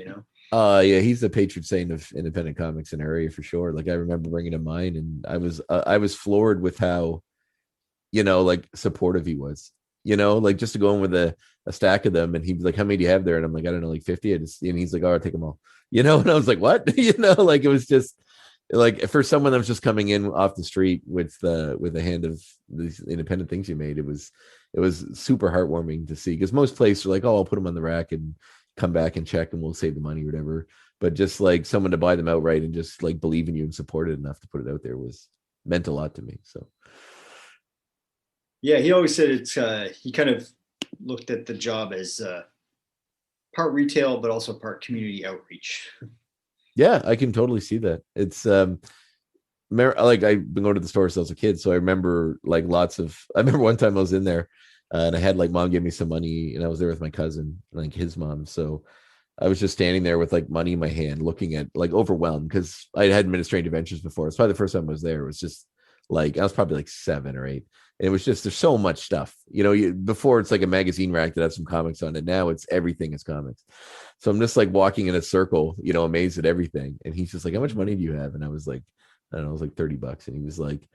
Yeah, he's the patron saint of independent comics in our area for sure. Like I remember bringing him mine, and I was floored with how, like supportive he was. Like just to go in with a stack of them, and he'd be like, "How many do you have there?" And I'm like, "I don't know, like 50." And he's like, "Oh, I'll take them all." And I was like, "What?" Like it was just like for someone that was just coming in off the street with the hand of these independent things you made, it was super heartwarming to see, because most places are like, oh, I'll put them on the rack and come back and check and we'll save the money or whatever. But just like someone to buy them outright and just like believe in you and support it enough to put it out there meant a lot to me. So yeah, he always said he kind of looked at the job as part retail but also part community outreach. Yeah, I can totally see that. It's like I've been going to the store since I was a kid, so I remember like I remember one time I was in there and I had like mom give me some money, and I was there with my cousin, like his mom. So I was just standing there with like money in my hand, looking at like overwhelmed because I had administrative ventures before. It's probably the first time I was there. It was just like I was probably like 7 or 8. And it was just there's so much stuff. Before it's like a magazine rack that has some comics on it. Now it's everything is comics. So I'm just like walking in a circle, amazed at everything. And he's just like, "How much money do you have?" And I was like, I don't know, it was like $30. And he was like,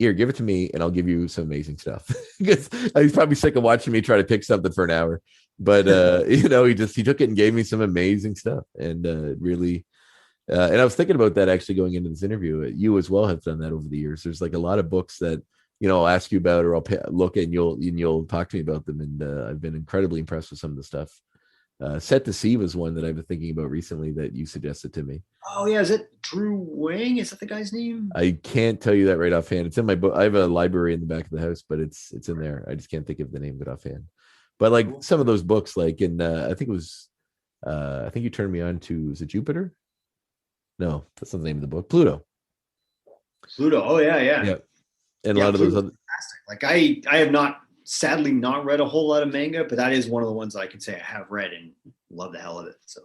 "Here, give it to me and I'll give you some amazing stuff." Because he's probably sick of watching me try to pick something for an hour. But he took it and gave me some amazing stuff. And really and I was thinking about that actually going into this interview. You as well have done that over the years. There's like a lot of books that I'll ask you about, or I'll look and you'll talk to me about them. And I've been incredibly impressed with some of the stuff. Set to Sea was one that I've been thinking about recently that you suggested to me. Oh yeah, is it Drew Wang? Is that the guy's name? I can't tell you that right offhand. It's in my book. I have a library in the back of the house, but it's in there. I just can't think of the name of it offhand. But like Cool. some of those books, like in I think it was I think you turned me on to, is it Jupiter? No, that's not the name of the book. Pluto. Pluto. Oh yeah, yeah. Yeah. And a Yeah, lot of those Pluto's other, fantastic. Like I have not sadly not read a whole lot of manga, but that is one of the ones I can say I have read and love the hell of it. So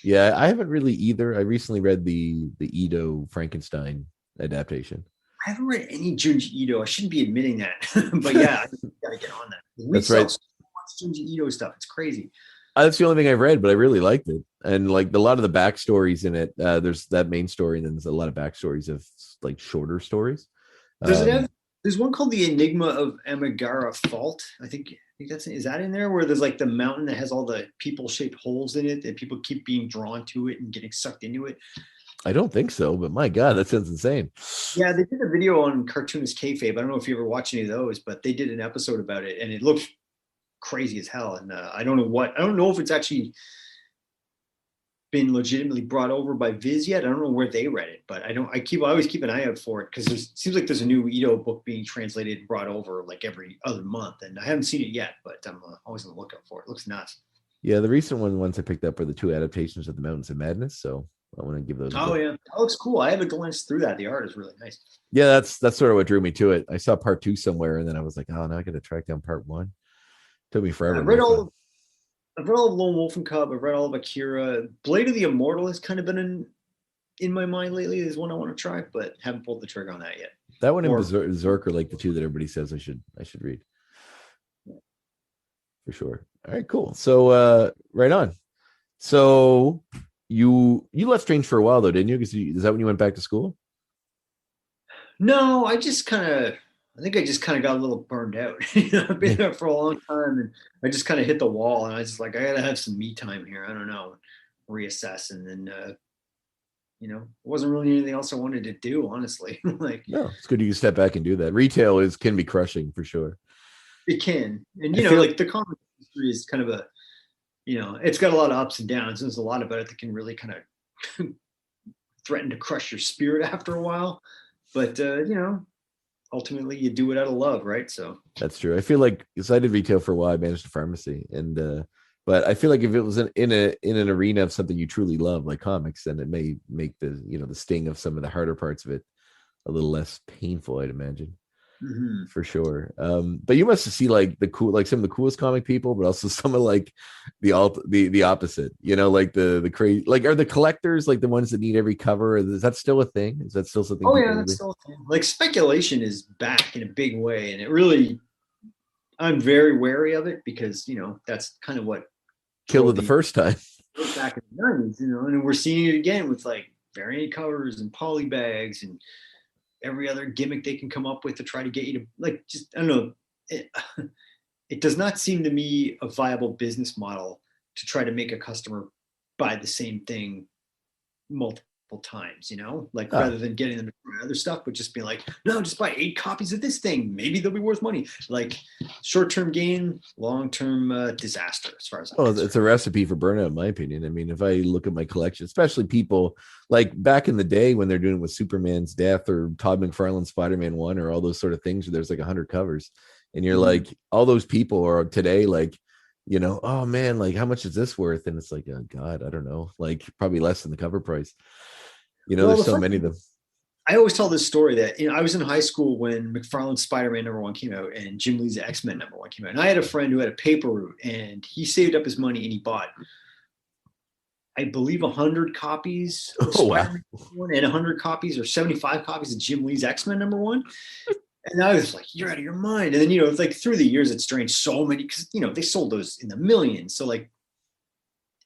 yeah, I haven't really either. I recently read the Edo Frankenstein adaptation. I haven't read any Junji Ito. I shouldn't be admitting that, but yeah, I gotta get on that. We That's sell right. so much Junji Ito stuff. It's crazy. That's the only thing I've read, but I really liked it. And like a lot of the backstories in it, there's that main story, and then there's a lot of backstories of like shorter stories. Does it have? There's one called the Enigma of Amigara Fault. I think that's, is that in there, where there's like the mountain that has all the people-shaped holes in it that people keep being drawn to it and getting sucked into it. I don't think so, but my God, that sounds insane. Yeah, they did a video on Cartoonist Kayfabe. I don't know if you ever watched any of those, but they did an episode about it, and it looked crazy as hell. And I don't know if it's actually been legitimately brought over by Viz yet. I don't know where they read it, but I always keep an eye out for it, because it seems like there's a new Ito book being translated and brought over like every other month, and I haven't seen it yet, but I'm always on the lookout for it. It looks nuts. Yeah, the recent ones I picked up were the 2 adaptations of the Mountains of Madness, so I want to give those. Oh yeah, that looks cool. I haven't glanced through that. The art is really nice. Yeah, that's sort of what drew me to it. I saw part 2 somewhere, and then I was like, oh, now I got to track down part 1. Took me forever. I've read all of Lone Wolf and Cub. I've read all of Akira. Blade of the Immortal has kind of been in my mind lately. Is one I want to try, but haven't pulled the trigger on that yet. That one and Berserk are like the 2 that everybody says I should read. For sure. All right, cool. So right on. So you left Strange for a while though, didn't you? Because is that when you went back to school? No, I think I just kind of got a little burned out. I've been there for a long time, and I just kind of hit the wall, and I was just like, I gotta have some me time here. I don't know, reassess, and then it wasn't really anything else I wanted to do, honestly. Like, no, it's good you can step back and do that. Retail can be crushing for sure. It can, and like the comic industry is kind of a, it's got a lot of ups and downs. There's a lot about it that can really kind of threaten to crush your spirit after a while, but ultimately you do it out of love, right? So that's true. I feel like, because I did retail for a while, I managed a pharmacy, and but I feel like if it was in an arena of something you truly love, like comics, then it may make the the sting of some of the harder parts of it a little less painful, I'd imagine. Mm-hmm. For sure. But you must see like some of the coolest comic people, but also some of like the opposite, like the crazy, like, are the collectors like the ones that need every cover? Is that still a thing? Is that still something? Oh yeah, that's still a thing. Like, speculation is back in a big way, and it really, I'm very wary of it, because that's kind of what killed it the first time back in the 90s, and we're seeing it again with like variant covers and polybags and every other gimmick they can come up with to try to get you to, like, just, I don't know. It does not seem to me a viable business model to try to make a customer buy the same thing multiple times, rather than getting them to try other stuff, but just being like, no, just buy 8 copies of this thing. Maybe they'll be worth money. Like, short-term gain, long-term disaster, as far as I'm concerned. It's a recipe for burnout, in my opinion. I mean, if I look at my collection, especially people like back in the day when they're doing it with Superman's death or Todd McFarlane's Spider-Man 1 or all those sort of things, where there's like 100 covers, and you're like, all those people are today like, oh man, like, how much is this worth? And it's like, oh God, I don't know, like probably less than the cover price. There's so many of them. I always tell this story that I was in high school when McFarlane's Spider-Man #1 came out and Jim Lee's X-Men #1 came out. And I had a friend who had a paper route, and he saved up his money and he bought, I believe, 100 copies of Spider-Man #1 and 100 copies or 75 copies of Jim Lee's X-Men #1. And I was like, you're out of your mind. And then, it's like through the years, it's drained so many, because, they sold those in the millions. So like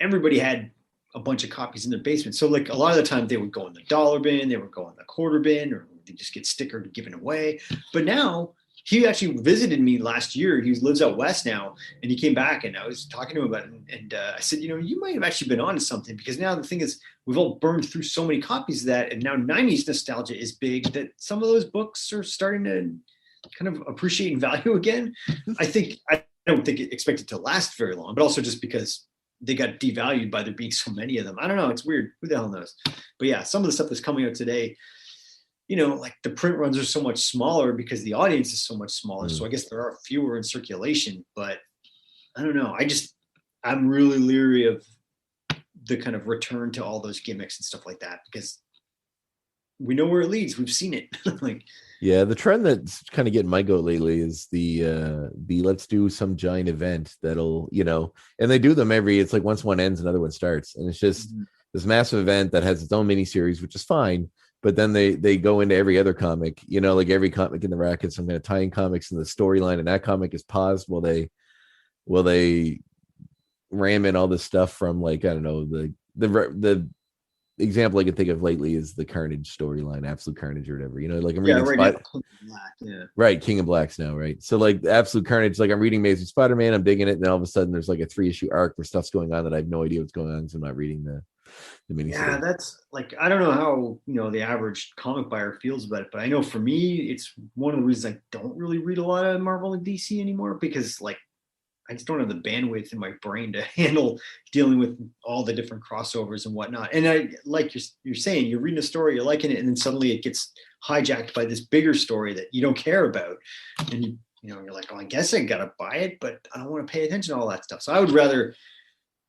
everybody had a bunch of copies in their basement. So like a lot of the time they would go in the dollar bin, they would go in the quarter bin, or they just get stickered and given away. But now he actually visited me last year. He lives out west now, and he came back, and I was talking to him about it. And I said, you might have actually been onto something, because now the thing is, we've all burned through so many copies of that, and now 90s nostalgia is big, that some of those books are starting to kind of appreciating value again. I don't think it expected to last very long, but also just because they got devalued by there being so many of them. I don't know. It's weird. Who the hell knows? But yeah, some of the stuff that's coming out today, like the print runs are so much smaller because the audience is so much smaller. So I guess there are fewer in circulation, but I don't know. I'm really leery of the kind of return to all those gimmicks and stuff like that, because we know where it leads. We've seen it. Like, yeah, the trend that's kind of getting my goat lately is the let's do some giant event that'll, and they do them it's like once one ends, another one starts. And it's just this massive event that has its own miniseries, which is fine. But then they go into every other comic, like every comic in the rackets. I'm going to tie in comics in the storyline, and that comic is paused while they ram in all this stuff from, like, I don't know, the example I can think of lately is the Carnage storyline, Absolute Carnage or whatever. Like I'm reading right, King of Blacks now, right? So like Absolute Carnage, like I'm reading Amazing Spider-Man, I'm digging it, and then all of a sudden there's like a 3-issue arc where stuff's going on that I have no idea what's going on, so I'm not reading the miniseries. Yeah, that's like, I don't know how the average comic buyer feels about it, but I know for me, it's one of the reasons I don't really read a lot of Marvel and DC anymore, because like I just don't have the bandwidth in my brain to handle dealing with all the different crossovers and whatnot. And I, like you're saying, you're reading a story, you're liking it, and then suddenly it gets hijacked by this bigger story that you don't care about, and you're like, oh, I guess I gotta buy it, but I don't want to pay attention to all that stuff. So I would rather,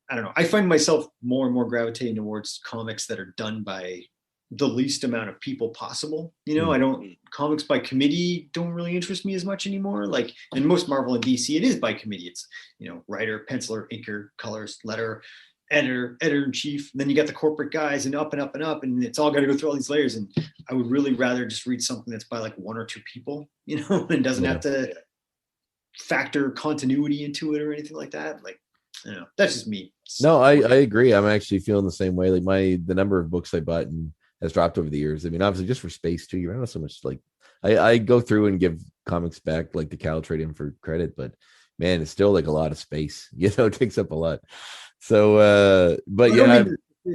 I don't know. I find myself more and more gravitating towards comics that are done by the least amount of people possible. Comics by committee don't really interest me as much anymore. Like, in most Marvel and DC, it is by committee. It's, writer, penciler, inker, colors, letter, editor-in-chief. Then you got the corporate guys, and up and up and up, and it's all got to go through all these layers. And I would really rather just read something that's by like 1 or 2 people, and doesn't have to factor continuity into it or anything like that. Like, that's just me. No, I agree. I'm actually feeling the same way. Like the number of books I bought has dropped over the years. I mean, obviously just for space too. You're not so much like I go through and give comics back, like the Cal trade in for credit, but man, it's still like a lot of space. It takes up a lot. So, but yeah,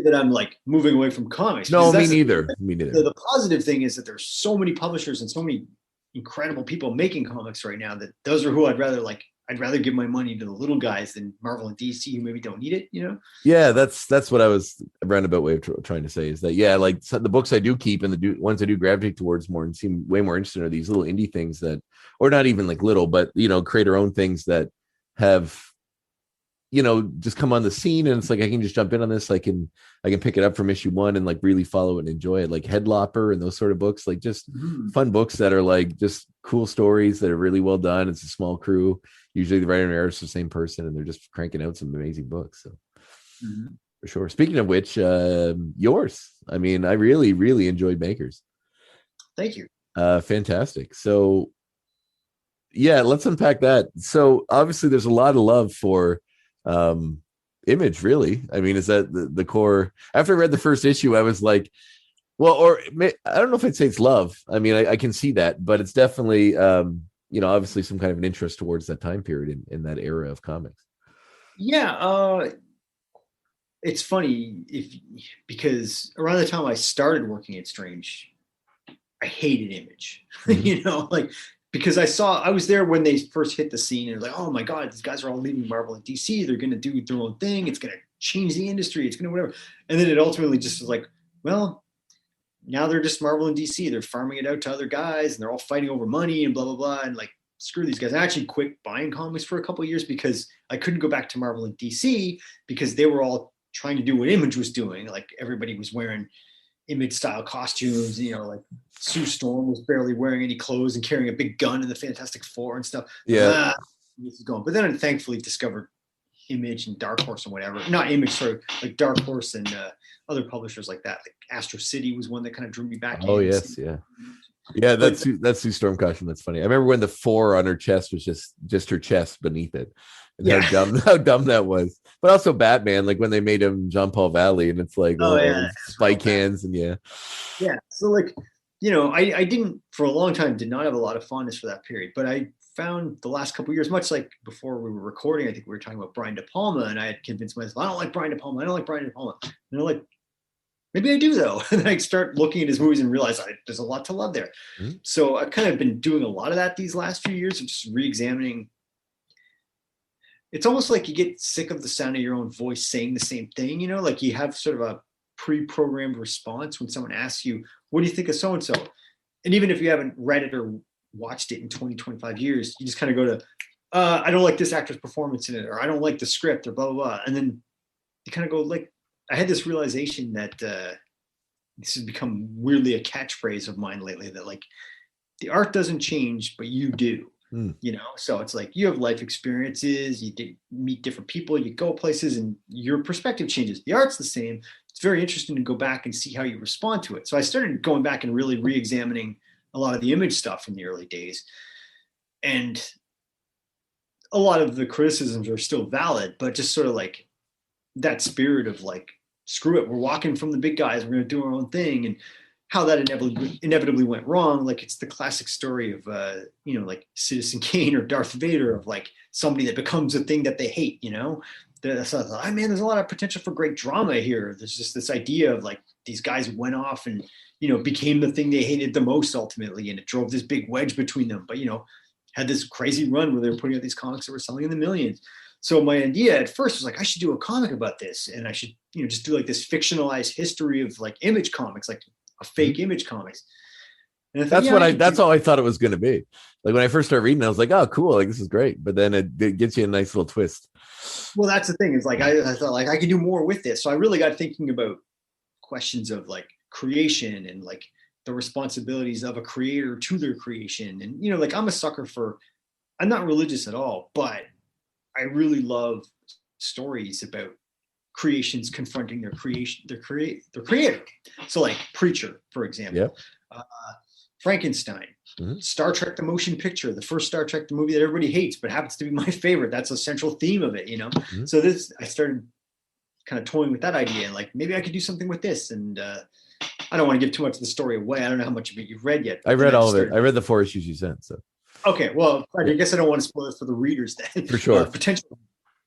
that I'm like moving away from comics. No, me neither. Me neither. The positive thing is that there's so many publishers and so many incredible people making comics right now that those are who I'd rather give my money to the little guys than Marvel and DC, who maybe don't need it, Yeah, that's what I was a roundabout way of trying to say, is that, yeah, like the books I do keep and the ones I do gravitate towards more and seem way more interesting are these little indie things that, or not even like little, but, create our own things that have, just come on the scene, and it's like I can just jump in on this. I can pick it up from issue 1 and like really follow it and enjoy it, like Headlopper and those sort of books, like just fun books that are like just cool stories that are really well done. It's a small crew. Usually the writer and artist is the same person, and they're just cranking out some amazing books. So for sure. Speaking of which, yours. I mean, I really, really enjoyed Makers. Thank you. Fantastic. So yeah, let's unpack that. So obviously there's a lot of love for Image, really. I mean, is that the core? After I read the first issue, I was like, well, or I don't know if I'd say it's love. I mean, I can see that, but it's definitely obviously some kind of an interest towards that time period in that era of comics. Yeah, it's funny because around the time I started working at Strange, I hated Image. Because I was there when they first hit the scene, and it was like, oh my God, these guys are all leaving Marvel and DC. They're going to do their own thing. It's going to change the industry. It's going to whatever. And then it ultimately just was like, well, now they're just Marvel and DC. They're farming it out to other guys, and they're all fighting over money and blah, blah, blah. And like, screw these guys. I actually quit buying comics for a couple of years because I couldn't go back to Marvel and DC because they were all trying to do what Image was doing. Like, everybody was wearing Image style costumes, like Sue Storm was barely wearing any clothes and carrying a big gun in the Fantastic Four and stuff. Yeah. This is going. But then I thankfully discovered Image and Dark Horse and whatever. Not Image, sorry, like Dark Horse and other publishers like that. Like Astro City was one that kind of drew me back. Oh, yes, yeah. Yeah, that's Sue Storm costume. That's funny. I remember when the 4 on her chest was just her chest beneath it. And how dumb that was. But also Batman, like when they made him Jean Paul Valley, and it's like spike hands and yeah. So like, I didn't for a long time did not have a lot of fondness for that period, but I found the last couple of years, much like before we were recording, I think we were talking about Brian De Palma, and I had convinced myself I don't like Brian De Palma. And they're like, maybe I do though. And I start looking at his movies and realize there's a lot to love there. Mhm. So I've kind of been doing a lot of that these last few years of just re-examining. It's almost like you get sick of the sound of your own voice saying the same thing, like you have sort of a pre-programmed response when someone asks you, what do you think of so-and-so? And even if you haven't read it or watched it in 20, 25 years, you just kind of go to, I don't like this actor's performance in it, or I don't like the script, or blah, blah, blah. And then you kind of go like, I had this realization that this has become weirdly a catchphrase of mine lately, that like the art doesn't change, but you do. So it's like you have life experiences, you meet different people, you go places, and your perspective changes. The art's the same. It's very interesting to go back and see how you respond to it. So I started going back and really re-examining a lot of the image stuff from the early days, and a lot of the criticisms are still valid, but just sort of like that spirit of like, screw it, we're walking from the big guys, we're going to do our own thing. And how that inevitably went wrong. Like it's the classic story of, like Citizen Kane or Darth Vader, of like somebody that becomes a thing that they hate, So I thought, man, there's a lot of potential for great drama here. There's just this idea of like these guys went off and, became the thing they hated the most ultimately. And it drove this big wedge between them. But, had this crazy run where they were putting out these comics that were selling in the millions. So my idea at first was like, I should do a comic about this. And I should, just do like this fictionalized history of like image comics, like a fake image comics. And I thought, that's all I thought it was going to be. Like when I first started reading, I was like, oh, cool. Like this is great. But then it gets you a nice little twist. Well, that's the thing, is like, I thought like I could do more with this. So I really got thinking about questions of like creation and like the responsibilities of a creator to their creation. And, like I'm a sucker for, I'm not religious at all, but I really love stories about creations confronting their creator. So like Preacher, for example, Yep. Frankenstein, Star Trek, the motion picture, the first Star Trek, the movie that everybody hates, but happens to be my favorite. That's a central theme of it, So I started kind of toying with that idea, and like, maybe I could do something with this. And I don't want to give too much of the story away. I don't know how much of it you've read yet. I read all of it. I read the 4 issues you sent. So. Okay. Well, I guess I don't want to spoil it for the readers then. For sure. Potential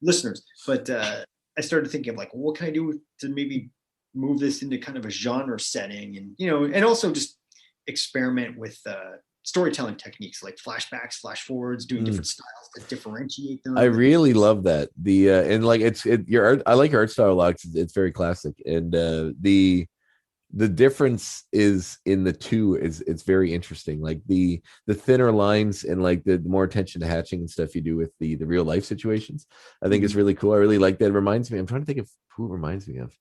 listeners. But I started thinking of like, well, what can I do to maybe move this into kind of a genre setting, and, and also just experiment with storytelling techniques like flashbacks, flash forwards, doing different styles to differentiate them. I really love that. And like your art, I like your art style a lot. It's very classic, and the difference is in the two is it's very interesting. Like the thinner lines and like the more attention to hatching and stuff you do with the real life situations, I think is really cool. I really like that. It reminds me, I'm trying to think of who it reminds me of,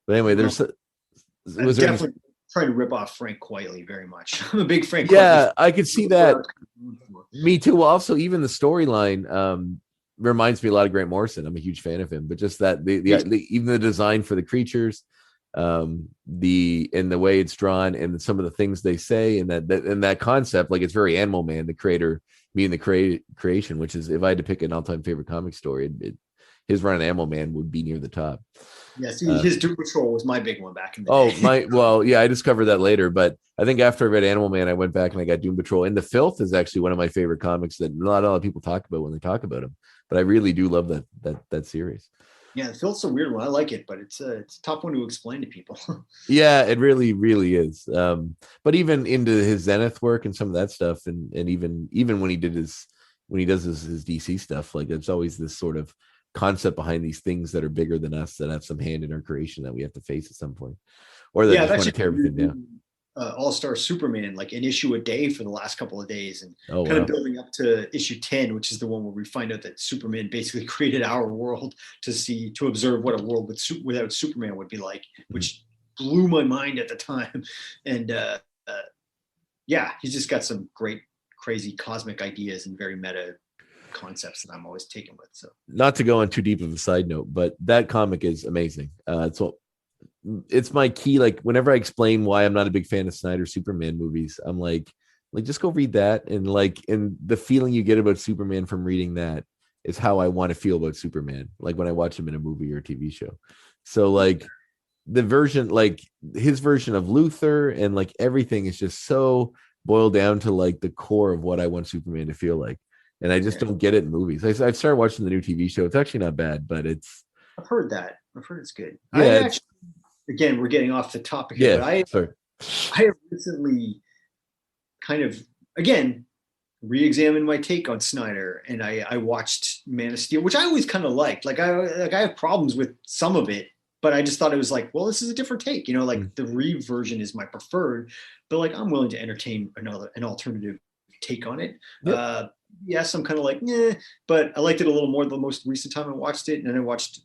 but anyway, definitely trying to rip off Frank Quitely very much. I'm a big Frank. Yeah, I could see that. Me too. Also, even the storyline reminds me a lot of Grant Morrison. I'm a huge fan of him, but just that even the design for the creatures, the way it's drawn, and some of the things they say, and that concept, like it's very Animal Man, the creator being the creation, which is, if I had to pick an all-time favorite comic story, his run on Animal Man would be near the top. Yes, his Doom Patrol was my big one back in the day. I discovered that later, but I think after I read Animal Man, I went back and I got Doom Patrol. And The Filth is actually one of my favorite comics that not a lot of people talk about when they talk about him, but I really do love that series. Yeah, The Filth's a weird one. I like it, but it's a tough one to explain to people. Yeah, it really, really is. But even into his Zenith work and some of that stuff, and even when he does his DC stuff, like there's always this sort of concept behind these things that are bigger than us, that have some hand in our creation that we have to face at some point, or that just want to tear everything down. All-Star Superman, like an issue a day for the last couple of days, and of building up to issue 10, which is the one where we find out that Superman basically created our world to observe what a world without Superman would be like, which blew my mind at the time. And he's just got some great, crazy cosmic ideas and very meta concepts that I'm always taken with. So, not to go on too deep of a side note, but that comic is amazing. It's my key. Like whenever I explain why I'm not a big fan of Snyder's Superman movies, I'm like just go read that, and the feeling you get about Superman from reading that is how I want to feel about Superman, like when I watch him in a movie or a TV show. So like the version, like his version of Luthor, and like everything is just so boiled down to like the core of what I want Superman to feel like. And I just don't get it in movies. I've started watching the new TV show. It's actually not bad, but I've heard that. I've heard it's good. Yeah, again, we're getting off the topic here, but sorry. I have recently kind of, again, re-examined my take on Snyder, and I watched Man of Steel, which I always kind of liked. Like I have problems with some of it, but I just thought it was like, well, this is a different take, you know, like the Reeve version is my preferred, but like I'm willing to entertain an alternative take on it. Yep. Yes, I'm kind of like, yeah, but I liked it a little more the most recent time I watched it, and then I watched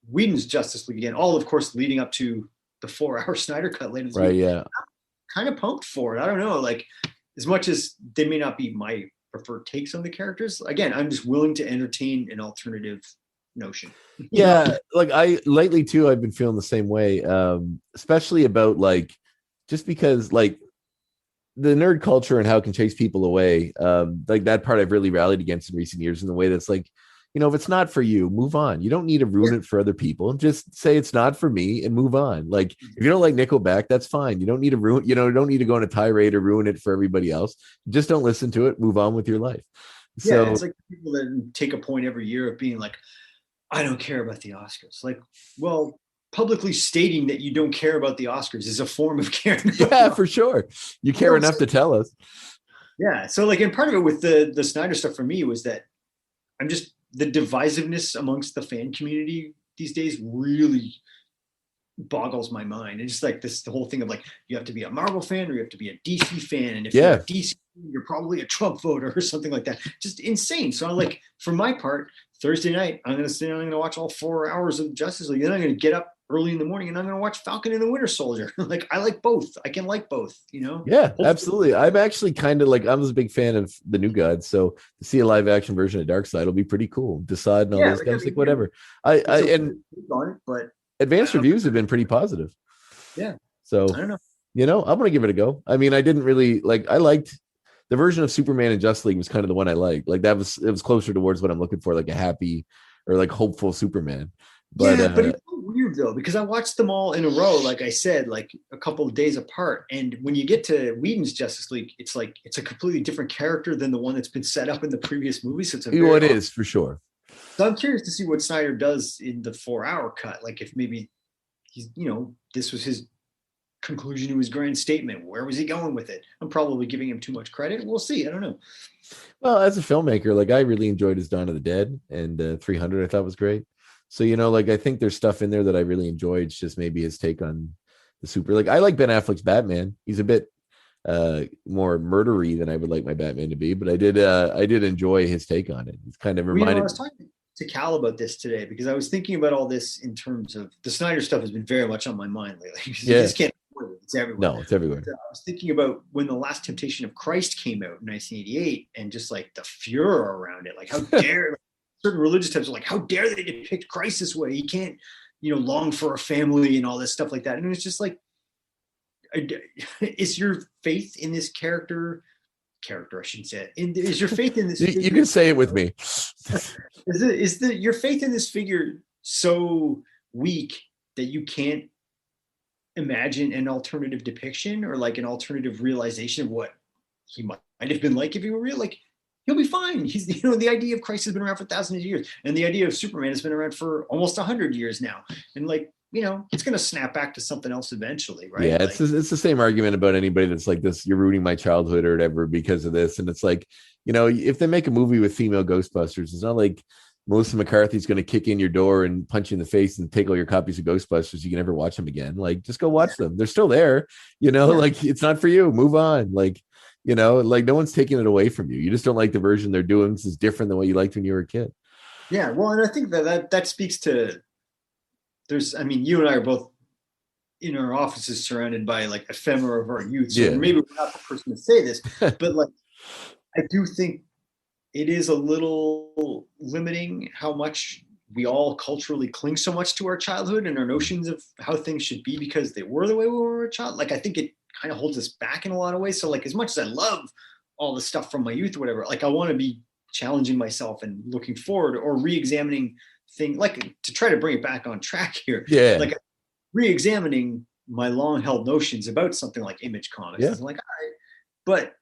Whedon's Justice League again, all of course leading up to the 4-hour Snyder cut later this Right. week. Yeah. Kind of pumped for it. I don't know, like as much as they may not be my preferred takes on the characters, again, I'm just willing to entertain an alternative notion. Yeah, like I lately too, I've been feeling the same way, especially about like just because like the nerd culture and how it can chase people away. Like that part I've really rallied against in recent years in the way that's like, you know, if it's not for you, move on. You don't need to ruin it for other people. Just say it's not for me and move on. Like if you don't like Nickelback, that's fine. You don't need to ruin, you know, you don't need to go on a tirade or ruin it for everybody else. Just don't listen to it. Move on with your life. Yeah, So it's like people that take a point every year of being like, I don't care about the Oscars. Like, well, publicly stating that you don't care about the Oscars is a form of caring. yeah, for sure. You care enough to tell us. Yeah. So like, and part of it with the Snyder stuff for me was that I'm just the divisiveness amongst the fan community these days really boggles my mind. And just like the whole thing of like, you have to be a Marvel fan or you have to be a DC fan. And if you're a DC, you're probably a Trump voter or something like that. Just insane. So I'm like, for my part, Thursday night, I'm going to watch all 4 hours of Justice League. Then I'm going to get up early in the morning and I'm going to watch Falcon and the Winter Soldier. Like I like both. I can like both, you know? Yeah, Hopefully. absolutely. I'm actually kind of like, I was a big fan of the New Gods. So to see a live action version of Darkseid will be pretty cool. Desaad and all those guys, like whatever. And on it, but advanced reviews have been pretty positive. Yeah. So I don't know. You know, I'm gonna give it a go. I mean, I didn't really like. I liked the version of Superman and Justice League was kind of the one I liked. Like it was closer towards what I'm looking for, like a happy or like hopeful Superman. But yeah, but it's so weird though because I watched them all in a row, like I said, like a couple of days apart. And when you get to Whedon's Justice League, it's like it's a completely different character than the one that's been set up in the previous movie. So it's it is for sure. So I'm curious to see what Snyder does in the 4-hour cut. Like if maybe he's, you know, this was his conclusion to his grand statement. Where was he going with it? I'm probably giving him too much credit. We'll see. I don't know. Well, as a filmmaker, like I really enjoyed his Dawn of the Dead and 300. I thought was great. So you know, like I think there's stuff in there that I really enjoyed. It's just maybe his take on the super. Like I like Ben Affleck's Batman. He's a bit more murdery than I would like my Batman to be, but I did enjoy his take on it. It's kind of reminded. I was talking to Cal about this today because I was thinking about all this in terms of the Snyder stuff has been very much on my mind lately. You just can't afford it. It's everywhere. No, it's everywhere. I was thinking about when The Last Temptation of Christ came out in 1988 and just like the furor around it. Like how dare certain religious types are like, how dare they depict Christ this way? He can't, you know, long for a family and all this stuff like that. And it's just like, is your faith in this character, I shouldn't say it. Is your faith in this? You can say it with me. Is your faith in this figure so weak that you can't imagine an alternative depiction or like an alternative realization of what he might have been like if he were real? Like he'll be fine. He's, you know, the idea of Christ has been around for thousands of years, and the idea of Superman has been around for almost 100 years now, and like, you know, it's going to snap back to something else eventually, right? Yeah, like, it's the same argument about anybody that's like this, you're ruining my childhood or whatever because of this. And it's like, you know, if they make a movie with female Ghostbusters, it's not like Melissa McCarthy's going to kick in your door and punch you in the face and take all your copies of Ghostbusters. You can never watch them again. Like, just go watch them. They're still there, you know, like it's not for you. Move on. Like, you know, like no one's taking it away from you. You just don't like the version they're doing. This is different than what you liked when you were a kid. Yeah. Well, and I think that speaks to, I mean, you and I are both in our offices surrounded by like ephemera of our youth. So maybe we're not the person to say this, but like, I do think it is a little limiting how much we all culturally cling so much to our childhood and our notions of how things should be because they were the way we were a child. Like, I think it kind of holds us back in a lot of ways. So like, as much as I love all the stuff from my youth or whatever, like I want to be challenging myself and looking forward or re-examining things, like to try to bring it back on track here. Yeah. Like re-examining my long held notions about something like Image Comics. Yeah. Like, all right. But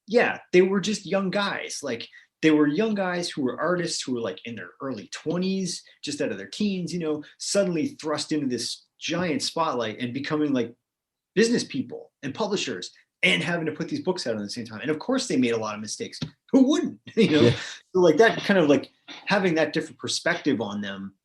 yeah, they were just young guys. Like they were young guys who were artists who were like in their early 20s, just out of their teens, you know, suddenly thrust into this giant spotlight and becoming like business people and publishers and having to put these books out at the same time. And of course they made a lot of mistakes. Who wouldn't? So like that kind of like having that different perspective on them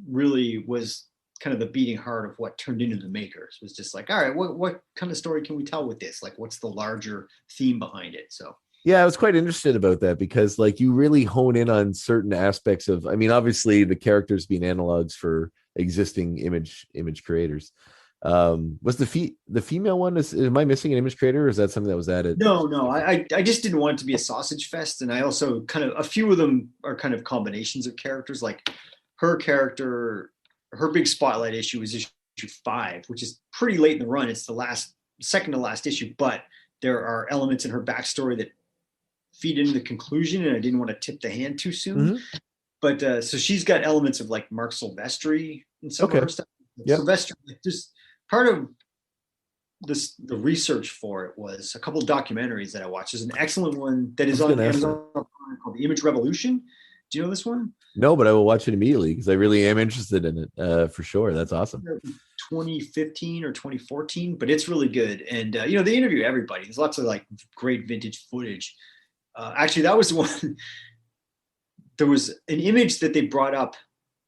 really was kind of the beating heart of what turned into The Makers. Was just like, all right, what kind of story can we tell with this? Like, what's the larger theme behind it? So yeah, I was quite interested about that because like you really hone in on certain aspects of, I mean, obviously the characters being analogs for existing image creators. Was the female one, am I missing an image creator, or is that something that was added? No, I just didn't want it to be a sausage fest. And I also kind of, a few of them are kind of combinations of characters. Like her character, her big spotlight issue is issue 5, which is pretty late in the run. It's the second to last issue, but there are elements in her backstory that feed into the conclusion, and I didn't want to tip the hand too soon. But so she's got elements of like Mark Silvestri and some of her stuff. Silvestri, just part of this, the research for it was a couple of documentaries that I watched. There's an excellent one that is on Amazon called The Image Revolution. Do you know this one? No, but I will watch it immediately because I really am interested in it, for sure. That's awesome. 2015 or 2014, but it's really good. And they interview everybody. There's lots of like great vintage footage. Actually, that was the one. There was an image that they brought up,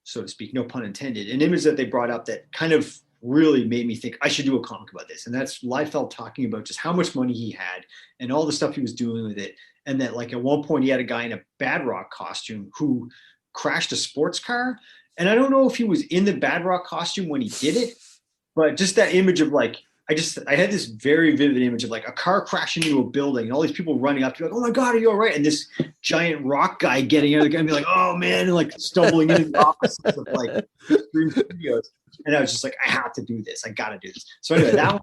so to speak, no pun intended, an image that they brought up that kind of really made me think I should do a comic about this. And that's Liefeld talking about just how much money he had and all the stuff he was doing with it. And that like at one point he had a guy in a Bad Rock costume who crashed a sports car. And I don't know if he was in the Bad Rock costume when he did it, but just that image of like, I had this very vivid image of like a car crashing into a building and all these people running up to be like, oh my God, are you all right? And this giant rock guy getting out of the guy and be like, oh man, and like stumbling into the office of like Dream Studios. And I was just like, I have to do this. I got to do this. So anyway, that one.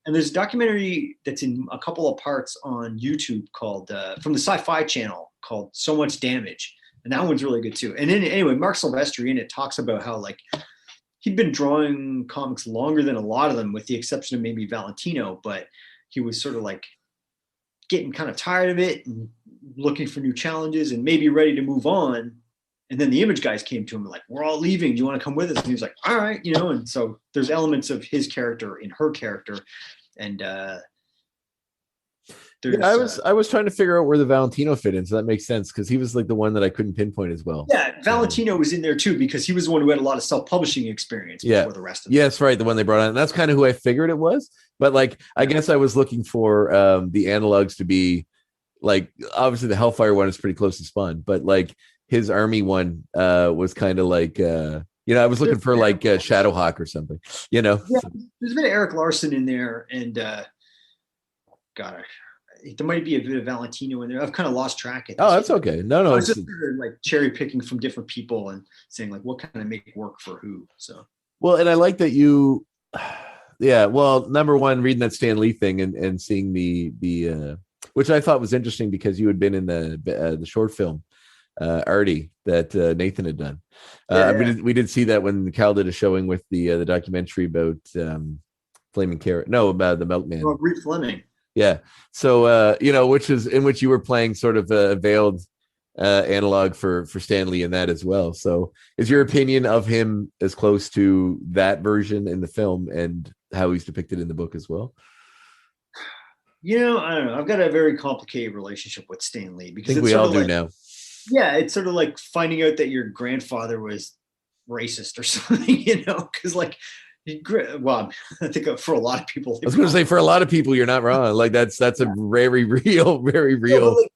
And there's a documentary that's in a couple of parts on YouTube called, from the Sci-Fi Channel, called So Much Damage. And that one's really good too. And then anyway, Mark Silvestri in it talks about how like, he'd been drawing comics longer than a lot of them, with the exception of maybe Valentino, but he was sort of like getting kind of tired of it and looking for new challenges and maybe ready to move on. And then the image guys came to him and like, we're all leaving. Do you want to come with us? And he was like, all right, and so there's elements of his character in her character. And I was trying to figure out where the Valentino fit in, so that makes sense because he was like the one that I couldn't pinpoint as well. Yeah, Valentino was in there too because he was the one who had a lot of self-publishing experience before the rest of them. Yes, right, the one they brought on. And that's kind of who I figured it was. But like, I guess I was looking for the analogs to be like, obviously the Hellfire one is pretty close to Spawn, but like his army one was kind of like I was looking for like Shadowhawk or something. Yeah, there's a bit of Eric Larson in there, and God, there might be a bit of Valentino in there. I've kind of lost track of this. Oh, that's okay. No, I was just like cherry picking from different people and saying like, what can I make work for who? So well, and I like that you, number one, reading that Stan Lee thing and seeing the which I thought was interesting because you had been in the short film Artie that Nathan had done. We did see that when Cal did a showing with the documentary about Flaming Carrot. No, about the Milkman. Oh, Reed Fleming. Yeah. So, which is in which you were playing sort of a veiled analog for Stan Lee in that as well. So is your opinion of him as close to that version in the film and how he's depicted in the book as well? I don't know. I've got a very complicated relationship with Stan Lee because I think we all do now. Yeah. It's sort of like finding out that your grandfather was racist or something, because like, well, I think for a lot of people, I was going to say for a lot of people, you're not wrong. Like that's a very real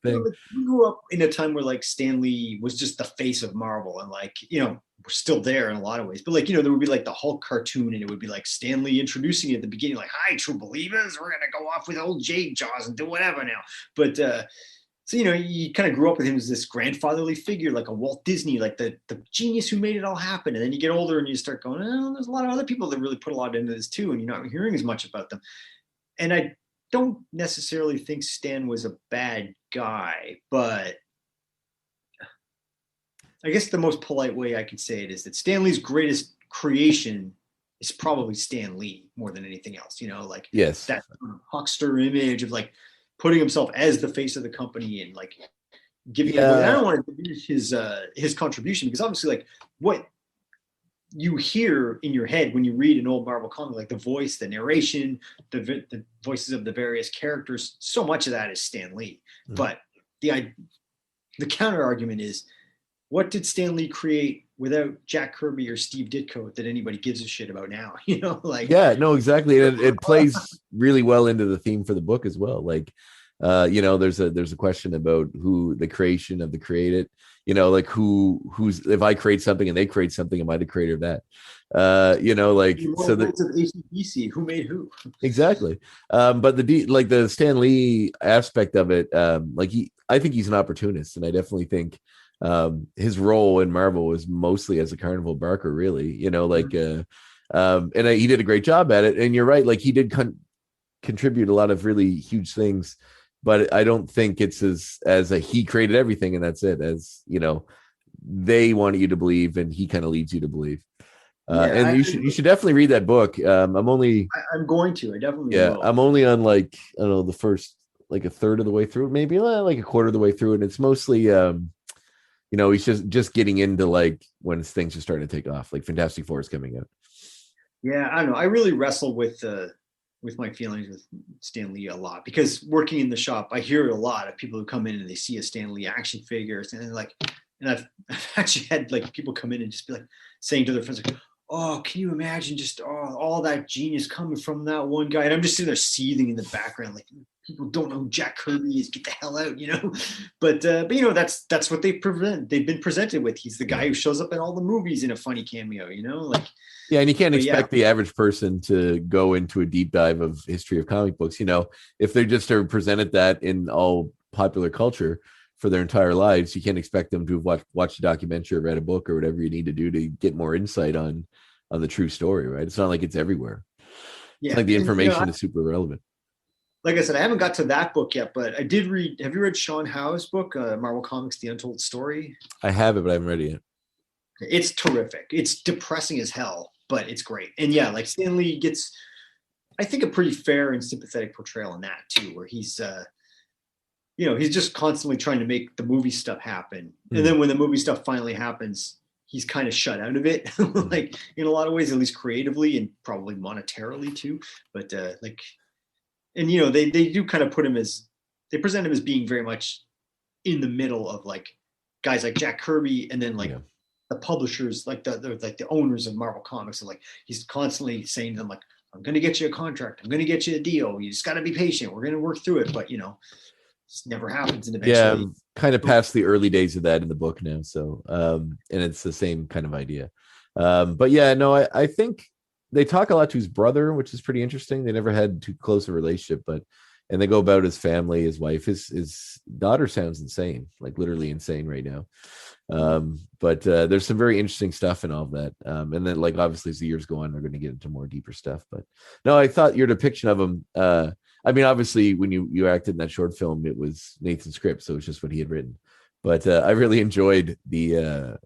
thing. We grew up in a time where like Stan Lee was just the face of Marvel, and like we're still there in a lot of ways. But like there would be like the Hulk cartoon, and it would be like Stan Lee introducing it at the beginning, like, "Hi, true believers, we're gonna go off with old Jade Jaws and do whatever now." But so, you kind of grew up with him as this grandfatherly figure, like a Walt Disney, like the genius who made it all happen. And then you get older and you start going, oh, there's a lot of other people that really put a lot into this too. And you're not hearing as much about them. And I don't necessarily think Stan was a bad guy, but I guess the most polite way I can say it is that Stan Lee's greatest creation is probably Stan Lee more than anything else, like yes, that huckster image of like, putting himself as the face of the company and like giving. I don't want to diminish his contribution because obviously, like what you hear in your head when you read an old Marvel comic, like the voice, the narration, the voices of the various characters. So much of that is Stan Lee. But the counter argument is, what did Stan Lee create without Jack Kirby or Steve Ditko that anybody gives a shit about now? Yeah, no, exactly. And it plays really well into the theme for the book as well. Like, there's a question about who the creation of the created, like who's, if I create something and they create something, am I the creator of that? So the of ACDC, who made who? Exactly. But the Stan Lee aspect of it, I think he's an opportunist, and I definitely think his role in Marvel was mostly as a carnival barker, really. He did a great job at it. And you're right, like he did contribute a lot of really huge things, but I don't think it's as he created everything and that's it. As they want you to believe, and he kind of leads you to believe. And you should definitely read that book. I'm going to. I definitely will. I'm only on the first a third of the way through, maybe like a quarter of the way through, and it's mostly he's just getting into when things are starting to take off, like Fantastic Four is coming out. Yeah, I don't know. I really wrestle with my feelings with Stan Lee a lot, because working in the shop, I hear a lot of people who come in and they see a Stan Lee action figures, and I've actually had people come in and just be saying to their friends, oh, can you imagine just all that genius coming from that one guy? And I'm just sitting there seething in the background, people don't know who Jack Kirby is. Get the hell out, But that's what they've been presented with. He's the guy who shows up in all the movies in a funny cameo, Yeah, and you can't expect the average person to go into a deep dive of history of comic books. If they just are presented that in all popular culture for their entire lives, you can't expect them to have watched a documentary or read a book or whatever you need to do to get more insight on the true story, right? It's not like it's everywhere. Yeah, it's like the information is super relevant. Like I said, I haven't got to that book yet, but I did read. Have you read Sean Howe's book, Marvel Comics: The Untold Story? I have it, but I haven't read it yet. It's terrific. It's depressing as hell, but it's great. And yeah, Stan Lee gets, I think, a pretty fair and sympathetic portrayal in that too, where he's he's just constantly trying to make the movie stuff happen. And then when the movie stuff finally happens, he's kind of shut out of it, in a lot of ways, at least creatively and probably monetarily too. But and they do kind of they present him as being very much in the middle of guys like Jack Kirby, and then the publishers, the owners of Marvel Comics, and he's constantly saying to them, I'm going to get you a contract, I'm going to get you a deal, you just got to be patient, we're going to work through it. But just never happens. And eventually, I'm kind of past the early days of that in the book now. So, and it's the same kind of idea. But yeah, no, I think they talk a lot to his brother, which is pretty interesting. They never had too close a relationship, and they go about his family, his wife, his daughter sounds insane, literally insane right now. But there's some very interesting stuff in all of that. And then obviously as the years go on, they're going to get into more deeper stuff. But no, I thought your depiction of him, obviously when you acted in that short film, it was Nathan's script, so it's just what he had written. But I really enjoyed the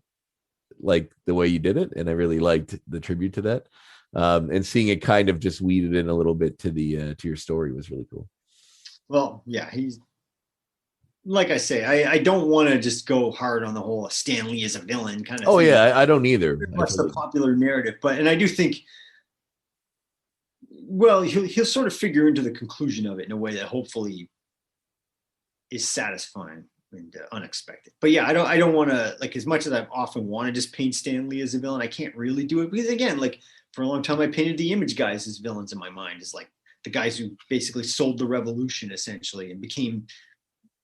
way you did it, and I really liked the tribute to that. And seeing it kind of just weeded in a little bit to your story was really cool. Well, yeah, he's, like I say, I don't want to just go hard on the whole Stan Lee as a villain kind of thing. Oh yeah, I don't either. That's the popular narrative, and I do think, well, he'll sort of figure into the conclusion of it in a way that hopefully is satisfying and unexpected. But yeah, I don't want to, as much as I often want to just paint Stan Lee as a villain, I can't really do it, because again, for a long time I painted the Image guys as villains in my mind, as the guys who basically sold the revolution essentially and became,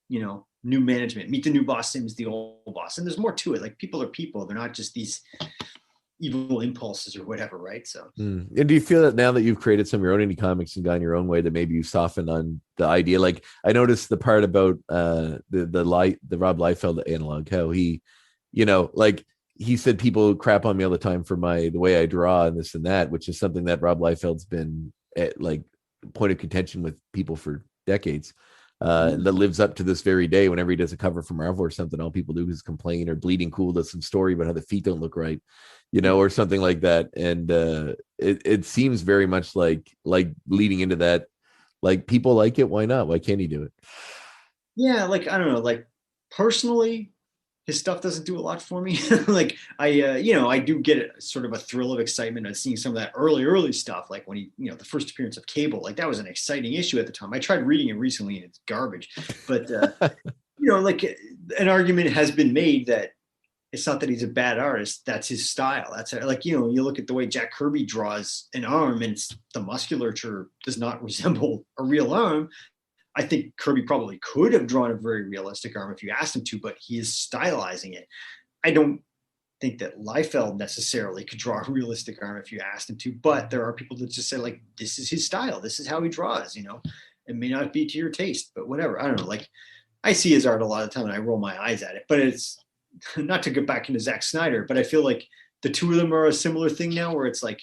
new management. Meet the new boss, same as the old boss. And there's more to it. People are people. They're not just these evil impulses or whatever, right? So. And do you feel that now that you've created some of your own indie comics and gone your own way, that maybe you softened on the idea? I noticed the part about the Rob Liefeld analog, how he, he said people crap on me all the time for the way I draw and this and that, which is something that Rob Liefeld's been at point of contention with people for decades. That lives up to this very day. Whenever he does a cover for Marvel or something, all people do is complain, or Bleeding Cool does some story about how the feet don't look right, or something like that. And it seems very much like leading into that, people like it, why not? Why can't he do it? Yeah, I don't know, personally, his stuff doesn't do a lot for me. Like I do get sort of a thrill of excitement at seeing some of that early stuff. Like when he, the first appearance of Cable, like that was an exciting issue at the time. I tried reading it recently and it's garbage, but like an argument has been made that it's not that he's a bad artist. That's his style. That's like, you look at the way Jack Kirby draws an arm and the musculature does not resemble a real arm. I think Kirby probably could have drawn a very realistic arm if you asked him to, but he is stylizing it. I don't think that Liefeld necessarily could draw a realistic arm if you asked him to, but there are people that just say, like, this is his style. This is how he draws, It may not be to your taste, but whatever. I don't know. Like, I see his art a lot of the time and I roll my eyes at it, but it's not to get back into Zack Snyder, but I feel like the two of them are a similar thing now where it's like,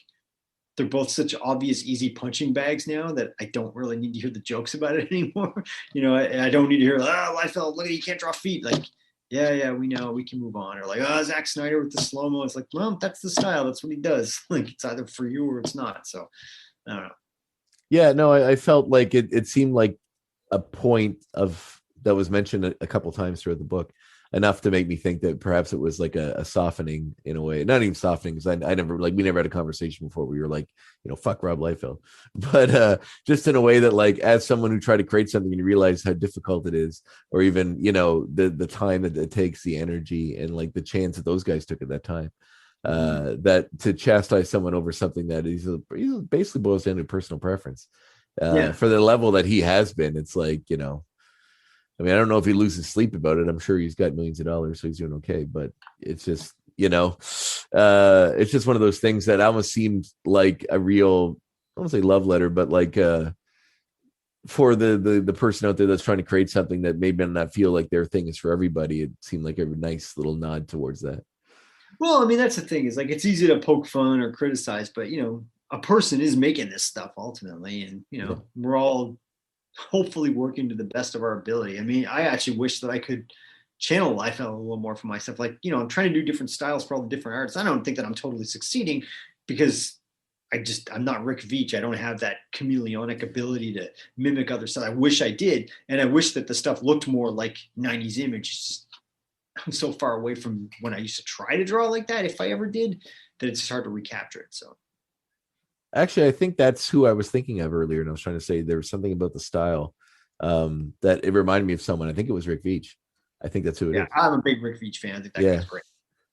they're both such obvious, easy punching bags now that I don't really need to hear the jokes about it anymore. I don't need to hear, Liefeld, look, you can't draw feet. Like, yeah, we know, we can move on. Or like, Zack Snyder with the slow-mo. It's like, well, that's the style. That's what he does. Like, it's either for you or it's not. So, I don't know. Yeah, no, I felt like it seemed like a point that was mentioned a couple times throughout the book, enough to make me think that perhaps it was like a softening in a way. Not even softening, because I never, like, we never had a conversation before we were like, fuck Rob Liefeld, but just in a way that, like, as someone who tried to create something and you realize how difficult it is, or even the time that it takes, the energy, and like the chance that those guys took at that time, that to chastise someone over something that is basically boils down to personal preference, for the level that he has been, it's like, I mean, I don't know if he loses sleep about it. I'm sure he's got millions of dollars, so he's doing okay. But it's just, it's just one of those things that almost seemed like a real, I don't want to say love letter, but like for the person out there that's trying to create something that maybe not feel like their thing is for everybody. It seemed like a nice little nod towards that. Well, I mean, that's the thing, is like, it's easy to poke fun or criticize, but a person is making this stuff ultimately, and we're all hopefully working to the best of our ability. I mean, I actually wish that I could channel Liefeld a little more for myself. Like, I'm trying to do different styles for all the different artists. I don't think that I'm totally succeeding because I'm not Rick Veitch. I don't have that chameleonic ability to mimic other stuff. I wish I did. And I wish that the stuff looked more like 90s Image. It's just, I'm so far away from when I used to try to draw like that, if I ever did, that it's just hard to recapture it. So. Actually, I think that's who I was thinking of earlier, and I was trying to say there was something about the style that it reminded me of someone. I think it was Rick Veitch. I think that's who it is. I'm a big Rick Veitch fan. I think that guy's great.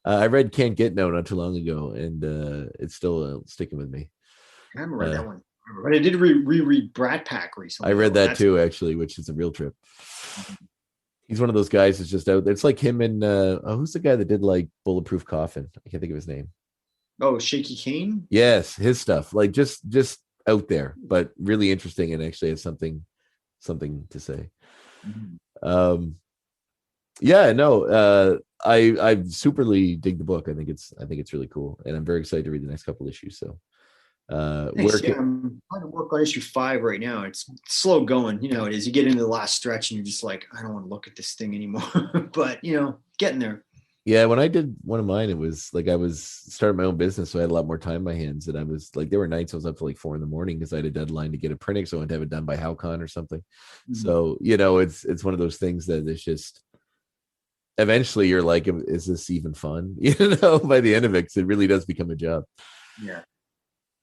I read Can't Get No not too long ago, and it's still sticking with me. I haven't read that one, but I did reread Brat Pack recently. I read that too, actually, which is a real trip. He's one of those guys that's just out there. It's like him and who's the guy that did like Bulletproof Coffin? I can't think of his name. Oh, Shaky Kane? Yes, his stuff. Like just out there, but really interesting, and actually has something to say. Mm-hmm. I superly dig the book. I think it's really cool, and I'm very excited to read the next couple issues. So I'm trying to work on issue 5 right now. It's slow going, it is. You get into the last stretch and you're just like, I don't want to look at this thing anymore. But getting there. Yeah, when I did one of mine, it was like I was starting my own business, so I had a lot more time in my hands. And I was like, there were nights I was up to like 4 a.m. because I had a deadline to get a printing, so I wanted to have it done by HowCon or something. Mm-hmm. So it's one of those things that it's just eventually you're like, is this even fun? By the end of it, because it really does become a job. Yeah.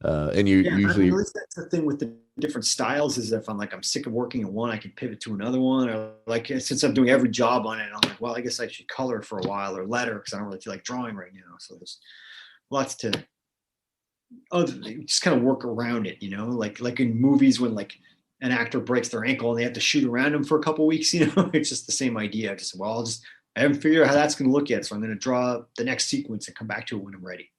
And you usually, at least that's the thing with the different styles, is if I'm sick of working in one, I can pivot to another one, or like, since I'm doing every job on it, I'm like, well, I guess I should color for a while, or letter, because I don't really feel like drawing right now. So there's lots to just kind of work around it, like in movies when like an actor breaks their ankle and they have to shoot around him for a couple of weeks, it's just the same idea. I haven't figured out how that's going to look yet, so I'm going to draw the next sequence and come back to it when I'm ready.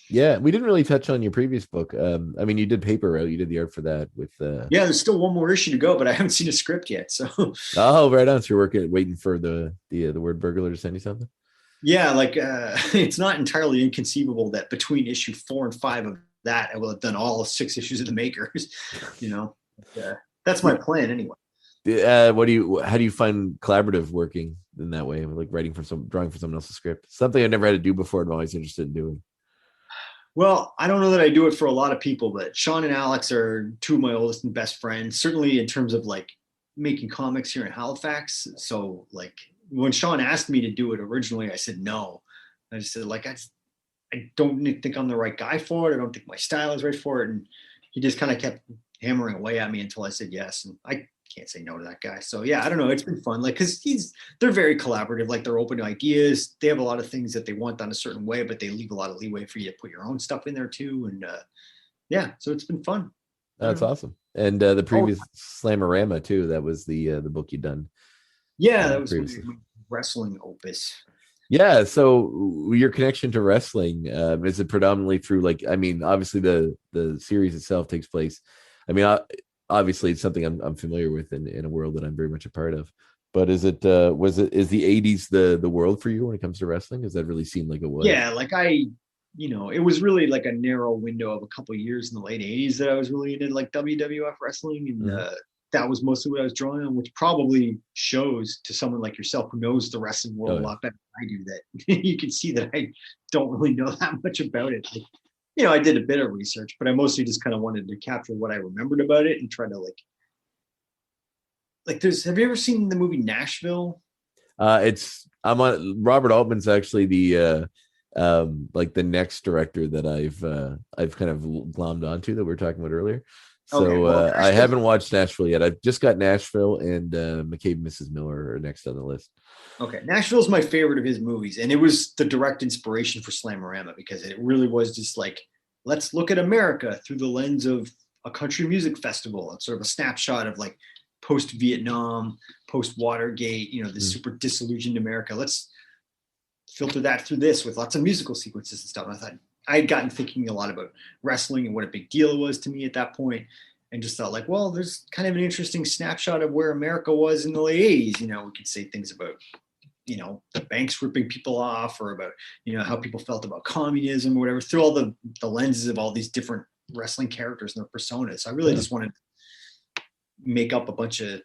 Yeah, we didn't really touch on your previous book. I mean, you did paper route. You did the art for that with. Yeah, there's still one more issue to go, but I haven't seen a script yet. So. Oh, right on. So you're waiting for the word burglar to send you something. Yeah, it's not entirely inconceivable that between issue 4 and 5 of that, I will have done all 6 issues of The Makers. That's my plan anyway. How do you find collaborative working in that way, like drawing for someone else's script? Something I never had to do before, and I'm always interested in doing. Well, I don't know that I do it for a lot of people, but Sean and Alex are 2 of my oldest and best friends, certainly in terms of like making comics here in Halifax. So like when Sean asked me to do it originally, I said no. I just said like I don't think I'm the right guy for it. I don't think my style is right for it. And he just kind of kept hammering away at me until I said yes. And I can't say no to that guy. So yeah, I don't know. It's been fun. Like, cause they're very collaborative. Like they're open to ideas. They have a lot of things that they want done a certain way, but they leave a lot of leeway for you to put your own stuff in there too. And yeah, so it's been fun. That's awesome. And the previous Slamarama too. That was the book you'd done. Yeah, that was my wrestling opus. Yeah. So your connection to wrestling, is it predominantly through like, I mean, obviously the series itself takes place. I mean, obviously it's something I'm familiar with in a world that I'm very much a part of. But is the 80s the world for you when it comes to wrestling? Does that really seem like it was? Yeah, like it was really like a narrow window of a couple of years in the late 80s that I was really into like WWF wrestling. And that was mostly what I was drawing on, which probably shows to someone like yourself who knows the wrestling world a lot better than I do, that you can see that I don't really know that much about it. Like, I did a bit of research, but I mostly just kind of wanted to capture what I remembered about it and try to have you ever seen the movie Nashville? I'm on Robert Altman's actually the like the next director that I've kind of glommed onto that we were talking about earlier. So okay, well, I haven't watched Nashville yet. I've just got Nashville and McCabe and Mrs. Miller are next on the list. Okay, Nashville's my favorite of his movies, and it was the direct inspiration for Slamarama because it really was just like, let's look at America through the lens of a country music festival. It's sort of a snapshot of like post-Vietnam, post-Watergate, the super disillusioned America. Let's filter that through this with lots of musical sequences and stuff. And I thought I had gotten thinking a lot about wrestling and what a big deal it was to me at that point, and just thought like, well, there's kind of an interesting snapshot of where America was in the late 80s. We could say things about, the banks ripping people off, or about, how people felt about communism or whatever, through all the lenses of all these different wrestling characters and their personas. So I really just wanted to make up a bunch of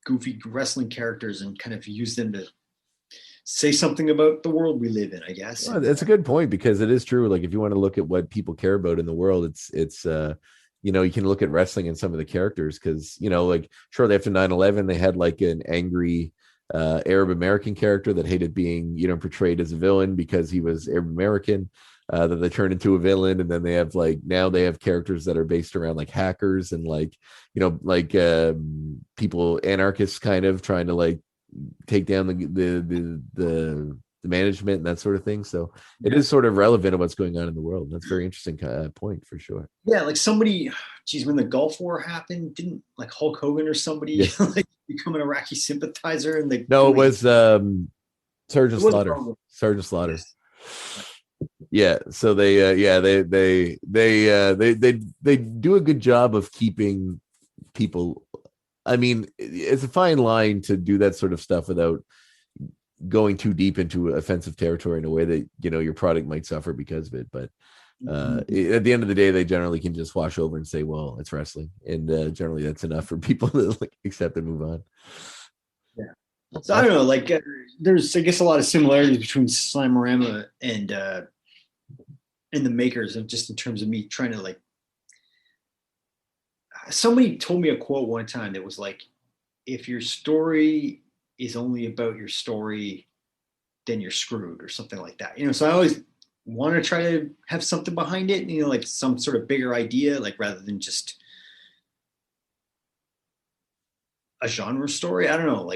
goofy wrestling characters and kind of use them to say something about the world we live in, I guess. Well, that's a good point, because it is true. Like if you want to look at what people care about in the world, it's you can look at wrestling and some of the characters, because like shortly after 9/11 they had like an angry Arab American character that hated being portrayed as a villain because he was Arab American, that they turned into a villain. And then they have now they have characters that are based around like hackers and people, anarchists, kind of trying to take down the management and that sort of thing. So it is sort of relevant of what's going on in the world. That's a very interesting point for sure. Yeah, like somebody, when the Gulf War happened, didn't like Hulk Hogan or somebody become an Iraqi sympathizer? And it was Sergeant Slaughter. Sergeant Slaughter. Yeah, so they do a good job of keeping people. I mean, it's a fine line to do that sort of stuff without going too deep into offensive territory in a way that your product might suffer because of it. But at the end of the day, they generally can just wash over and say, well, it's wrestling, and generally that's enough for people to accept and move on. Yeah, so I don't know, there's, I guess, a lot of similarities between Slamarama and the Makers, of just in terms of me trying to somebody told me a quote one time that was like, if your story is only about your story, then you're screwed, or something like that. So I always want to try to have something behind it, like some sort of bigger idea, rather than just a genre story. I don't know,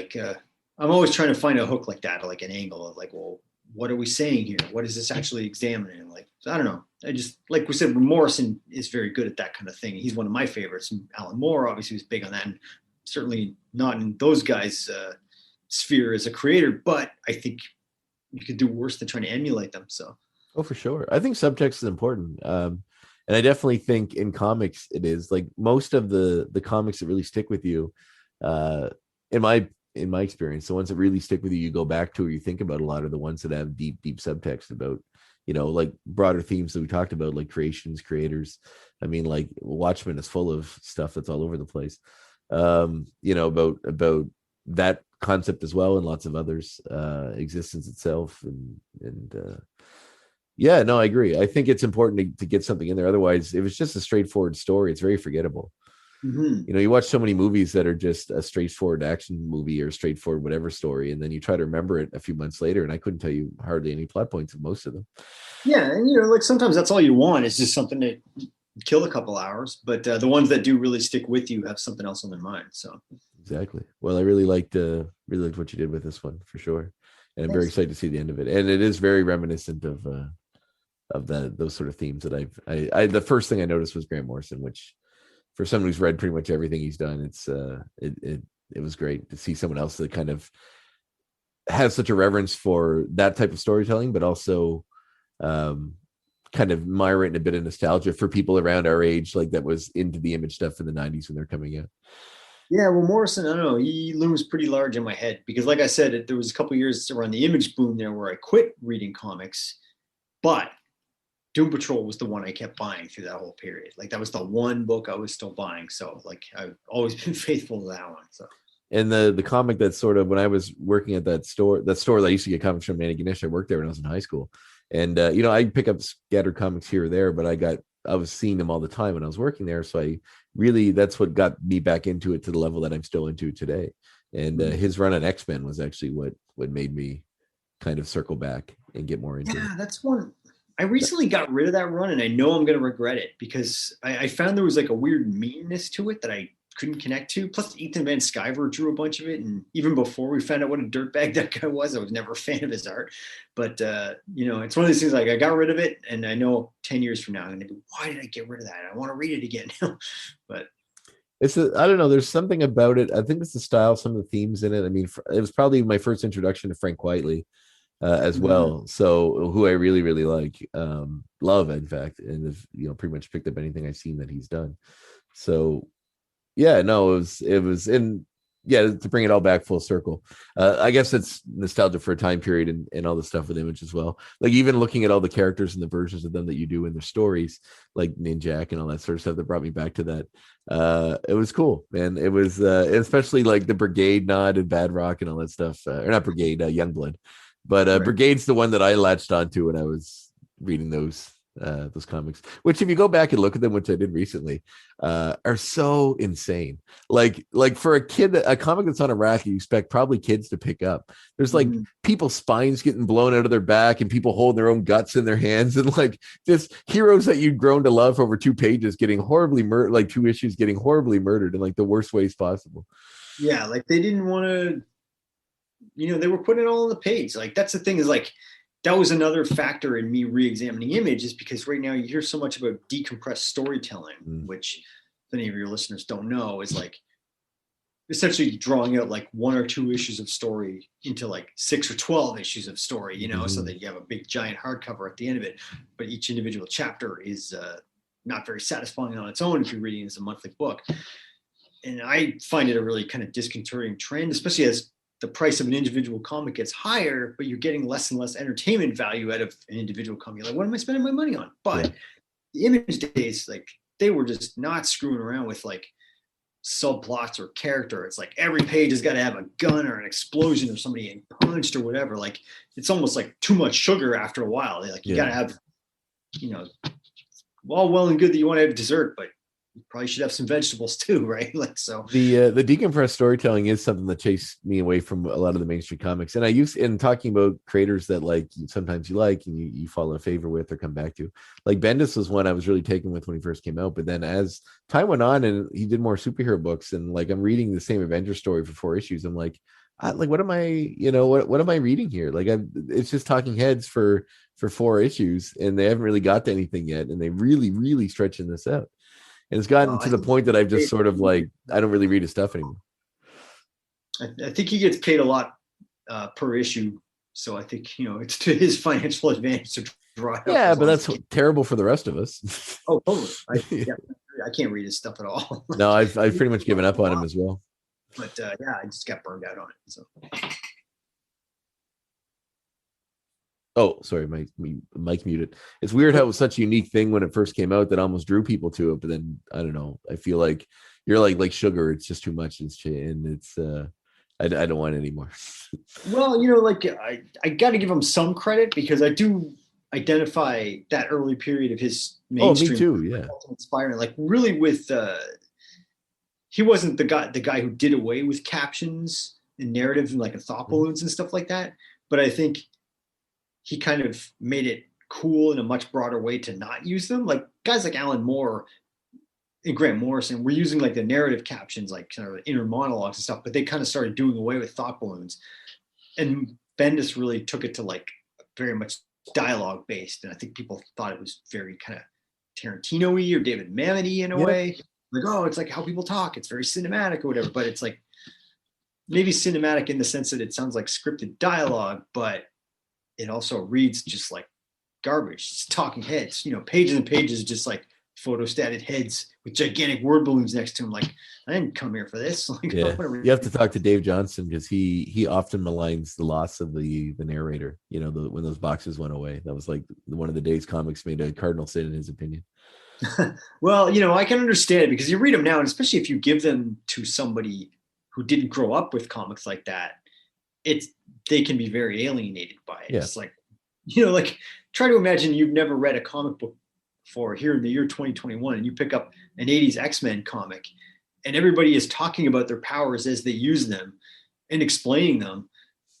I'm always trying to find a hook like that, or like an angle of well, what are we saying here? What is this actually examining? So I don't know. I just, like we said, Morrison is very good at that kind of thing. He's one of my favorites. And Alan Moore obviously was big on that, and certainly not in those guys' sphere as a creator, but I think you could do worse than trying to emulate them. So, for sure. I think subtext is important. And I definitely think in comics, it is like most of the comics that really stick with you, in my experience, the ones that really stick with you go back to, or you think about a lot, are the ones that have deep subtext about, broader themes that we talked about, like creations, creators. I mean, like Watchmen is full of stuff that's all over the place, about that concept as well, and lots of others, existence itself. And yeah, no, I agree. I think it's important to get something in there. Otherwise, if it's just a straightforward story, it's very forgettable. Mhm. You watch so many movies that are just a straightforward action movie or straightforward whatever story, and then you try to remember it a few months later, and I couldn't tell you hardly any plot points of most of them. Yeah, and like sometimes that's all you want is just something to kill a couple hours, but the ones that do really stick with you have something else on their mind. So Exactly. Well, I really liked what you did with this one for sure, and I'm very thanks. excited to see the end of it. And it is very reminiscent of those sort of themes that I the first thing I noticed was Grant Morrison, which for someone who's read pretty much everything he's done, it was great to see someone else that kind of has such a reverence for that type of storytelling, but also um, kind of mire it in a bit of nostalgia for people around our age, like that was into the Image stuff in the '90s when they're coming out. Yeah, well, Morrison, I don't know, he looms pretty large in my head because, like I said, there was a couple years around the Image boom there where I quit reading comics, but Doom Patrol was the one I kept buying through that whole period. Like that was the one book I was still buying. So like I've always been faithful to that one. So And the comic that sort of when I was working at that store that I used to get comics from, Manny Ganesh, I worked there when I was in high school, and I pick up scattered comics here or there, but I was seeing them all the time when I was working there, so I really that's what got me back into it to the level that I'm still into today. And his run on X-Men was actually what made me kind of circle back and get more into it. yeah, that's one. I recently got rid of that run, and I know I'm going to regret it because I found there was like a weird meanness to it that I couldn't connect to. Plus, Ethan Van Sciver drew a bunch of it, and even before we found out what a dirtbag that guy was, I was never a fan of his art. But it's one of these things like I got rid of it, and I know 10 years from now I'm going to be, why did I get rid of that? I want to read it again. But I don't know. There's something about it. I think it's the style, some of the themes in it. I mean, it was probably my first introduction to Frank Whiteley as well. So who I really, really like, love, in fact, and have pretty much picked up anything I've seen that he's done. So yeah, no, it was, and yeah, to bring it all back full circle. I guess it's nostalgia for a time period and all the stuff with Image as well. Like even looking at all the characters and the versions of them that you do in their stories, like Ninjak and all that sort of stuff that brought me back to that. It was cool, man. It was especially like the Brigade nod and Bad Rock and all that stuff. Or not Brigade, Youngblood. But right. Brigade's the one that I latched onto when I was reading those comics, which if you go back and look at them, which I did recently, are so insane. Like for a kid, a comic that's on a rack, you expect probably kids to pick up. There's like people's spines getting blown out of their back and people holding their own guts in their hands, and like just heroes that you'd grown to love over 2 pages getting horribly murdered, like 2 issues getting horribly murdered in like the worst ways possible. Yeah, like they didn't want to, they were putting it all on the page. Like that's the thing is like, that was another factor in me re-examining Image is because right now you hear so much about decompressed storytelling, which if any of your listeners don't know is like essentially drawing out like 1 or 2 issues of story into like 6 or 12 issues of story, so that you have a big giant hardcover at the end of it. But each individual chapter is not very satisfying on its own if you're reading it as a monthly book. And I find it a really kind of disconcerting trend, especially as the price of an individual comic gets higher, but you're getting less and less entertainment value out of an individual comic. You're like, what am I spending my money on? But the Image days, like they were just not screwing around with like subplots or character. It's like every page has got to have a gun or an explosion or somebody getting punched or whatever. Like it's almost like too much sugar after a while. Like you got to have, all well and good that you want to have dessert, but you probably should have some vegetables too, right? Like so. The decompressed storytelling is something that chased me away from a lot of the mainstream comics. And I used in talking about creators that like sometimes you like and you fall in favor with or come back to. Like Bendis was one I was really taken with when he first came out. But then as time went on and he did more superhero books, and like I'm reading the same Avenger story for 4 issues, I'm like what am I, what am I reading here? Like it's just talking heads for 4 issues, and they haven't really got to anything yet, and they really, really stretching this out. And it's gotten to the point that I've just sort of like, I don't really read his stuff anymore. I think he gets paid a lot per issue. So I think, it's to his financial advantage to draw it up. Yeah, but that's terrible for the rest of us. Oh, totally. I can't read his stuff at all. No, I've pretty much given up on him as well. But I just got burned out on it. So. Oh, sorry, my mic muted. It's weird how it was such a unique thing when it first came out that almost drew people to it. But then I don't know. I feel like you're like sugar. It's just too much. And it's I don't want it anymore. Well, like I got to give him some credit because I do identify that early period of his mainstream. Oh, me too. Yeah, inspiring. Like really with he wasn't the guy who did away with captions and narrative and like thought balloons and stuff like that. But I think he kind of made it cool in a much broader way to not use them. Like guys like Alan Moore and Grant Morrison were using like the narrative captions, like kind of inner monologues and stuff, but they kind of started doing away with thought balloons. And Bendis really took it to like very much dialogue based. And I think people thought it was very kind of Tarantino-y or David Mamet-y in a way. Like, oh, it's like how people talk. It's very cinematic or whatever, but it's like maybe cinematic in the sense that it sounds like scripted dialogue, but it also reads just like garbage. It's talking heads, pages and pages, just like photostated heads with gigantic word balloons next to them. Like, I didn't come here for this. Like, yeah, you have to talk to Dave Johnson because he often maligns the loss of the narrator. When those boxes went away, that was like one of the days comics made a cardinal sin in his opinion. Well, I can understand it because you read them now, and especially if you give them to somebody who didn't grow up with comics like that, they can be very alienated by it. Yeah. It's like, like try to imagine you've never read a comic book before here in the year 2021, and you pick up an 80s X-Men comic, and everybody is talking about their powers as they use them and explaining them,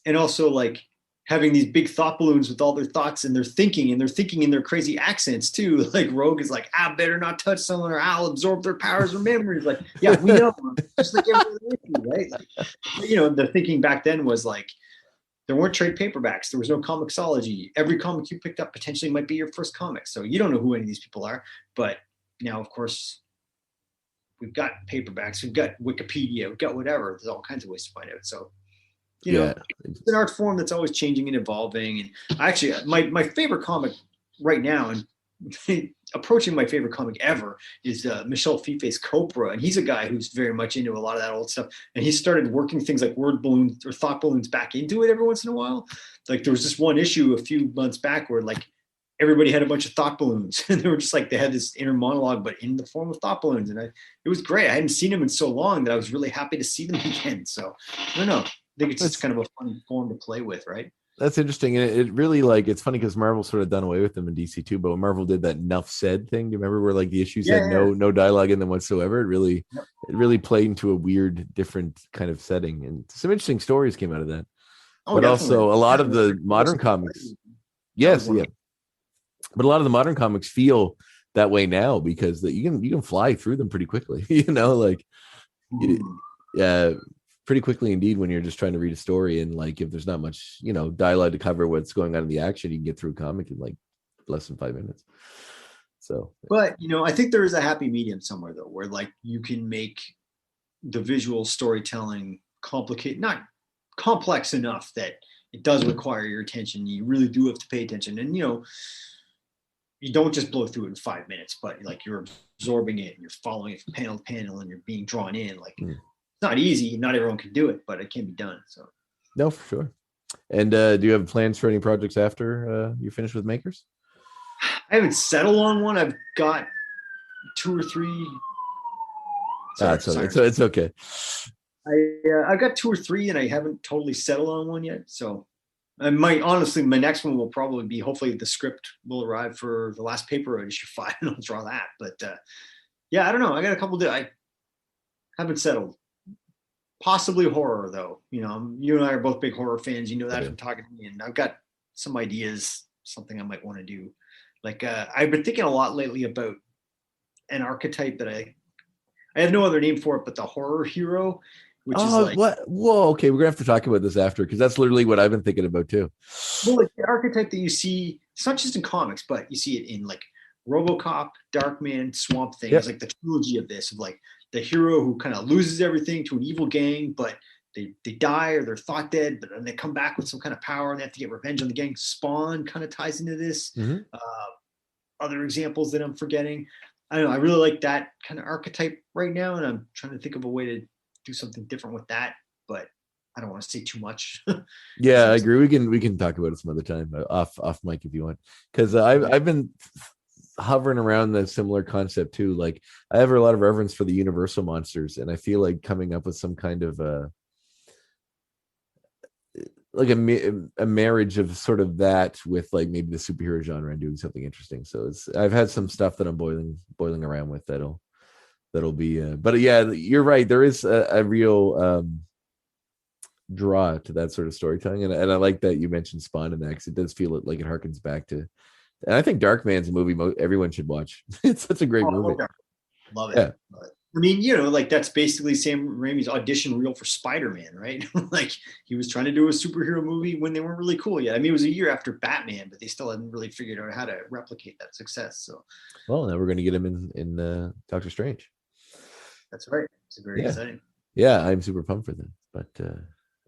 and also like having these big thought balloons with all their thoughts and they're thinking in their crazy accents too. Like Rogue is like, I better not touch someone or I'll absorb their powers or memories. Like, yeah, we know, just like everyone, right? Like, the thinking back then was like, there weren't trade paperbacks. There was no comiXology. Every comic you picked up potentially might be your first comic. So you don't know who any of these people are. But now, of course, we've got paperbacks, we've got Wikipedia, we've got whatever. There's all kinds of ways to find out. So it's an art form that's always changing and evolving. And actually, my favorite comic right now, and approaching my favorite comic ever, is Michel Fife's Copra. And he's a guy who's very much into a lot of that old stuff. And he started working things like word balloons or thought balloons back into it every once in a while. Like there was this one issue a few months back where like everybody had a bunch of thought balloons and they were just like, they had this inner monologue, but in the form of thought balloons. And it was great. I hadn't seen them in so long that I was really happy to see them again. So I don't know. I think it's just kind of a fun form to play with, right? That's interesting. And it really it's funny because Marvel sort of done away with them in DC too. But when Marvel did that Nuff Said thing, do you remember where like the issues had no dialogue in them whatsoever? It really played into a weird, different kind of setting. And some interesting stories came out of that. But definitely. Also a lot of the modern comics. Yes, yeah. But a lot of the modern comics feel that way now because you can fly through them pretty quickly, pretty quickly indeed when you're just trying to read a story, and like if there's not much dialogue to cover what's going on in the action, you can get through a comic in like less than 5 minutes. So but I think there is a happy medium somewhere though where like you can make the visual storytelling not complex enough that it does require your attention. You really do have to pay attention, and you don't just blow through it in 5 minutes, but like you're absorbing it and you're following it from panel to panel and you're being drawn in. Like not easy, not everyone can do it, but it can be done. So no, for sure. And do you have plans for any projects after you finish with Makers? I haven't settled on one. I've got 2 or 3. It's okay. I've got 2 or 3 and I haven't totally settled on one yet. So my next one will probably be, hopefully the script will arrive for the last paper road issue 5 and I'll draw that. But I don't know. I got a couple I haven't settled. Possibly horror though. You and I are both big horror fans. You know that from talking to me, and I've got some ideas, something I might want to do. Like I've been thinking a lot lately about an archetype that I have no other name for it, but the horror hero, which is like what? Whoa, okay, we're gonna have to talk about this after because that's literally what I've been thinking about too. Well, like the archetype that you see, it's not just in comics, but you see it in like RoboCop, Darkman, Swamp Thing. It's like the trilogy of this, of like the hero who kind of loses everything to an evil gang, but they die or they're thought dead, but then they come back with some kind of power and they have to get revenge on the gang. Spawn kind of ties into this. Other examples that I'm forgetting. I don't know. I really like that kind of archetype right now, and I'm trying to think of a way to do something different with that, but I don't want to say too much. Yeah, I agree. We can talk about it some other time, off mic if you want, because I've been hovering around the similar concept too. Like I have a lot of reverence for the Universal monsters, and I feel like coming up with some kind of like a marriage of sort of that with like maybe the superhero genre and doing something interesting. So I've had some stuff that I'm boiling around with that'll that'll be. But yeah, you're right. There is a real draw to that sort of storytelling, and I like that you mentioned Spawn in that, because it does feel like it harkens back to. And I think Darkman's a movie everyone should watch. It's such a great movie. Love it. Yeah. Love it. I mean, like that's basically Sam Raimi's audition reel for Spider-Man, right? Like he was trying to do a superhero movie when they weren't really cool yet. I mean, it was a year after Batman, but they still hadn't really figured out how to replicate that success. So, well, now we're going to get him in Doctor Strange. That's right. It's very exciting. Yeah, I'm super pumped for that. But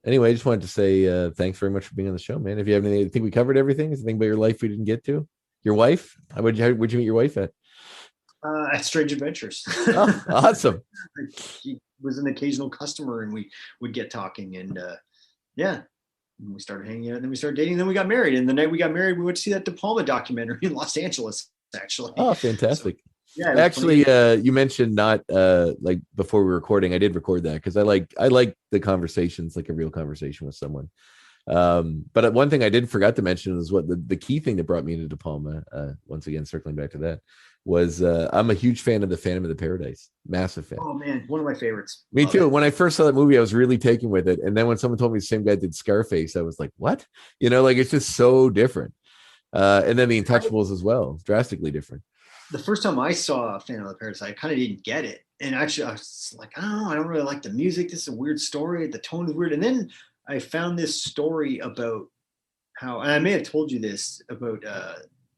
anyway, I just wanted to say thanks very much for being on the show, man. If you have anything, I think we covered everything. Is there anything about your life we didn't get to? Your wife? Would you meet your wife at? At Strange Adventures. Oh, awesome. He was an occasional customer, and we would get talking, and and we started hanging out, and then we started dating, and then we got married. And the night we got married, we went to see that De Palma documentary in Los Angeles, actually. Oh, fantastic. So, actually, you mentioned not like before we were recording. I did record that because I like the conversations, like a real conversation with someone. But one thing I did forgot to mention is what the key thing that brought me into De Palma, once again circling back to that, was I'm a huge fan of the Phantom of the Paradise. Massive fan. Oh man, one of my favorites. Me too. When I first saw that movie, I was really taken with it. And then when someone told me the same guy did Scarface, I was like, what? Like it's just so different. And then the Untouchables as well, drastically different. The first time I saw Phantom of the Paradise, I kind of didn't get it. And actually I was like, I don't really like the music. This is a weird story. The tone is weird. And then I found this story about how, and I may have told you this, about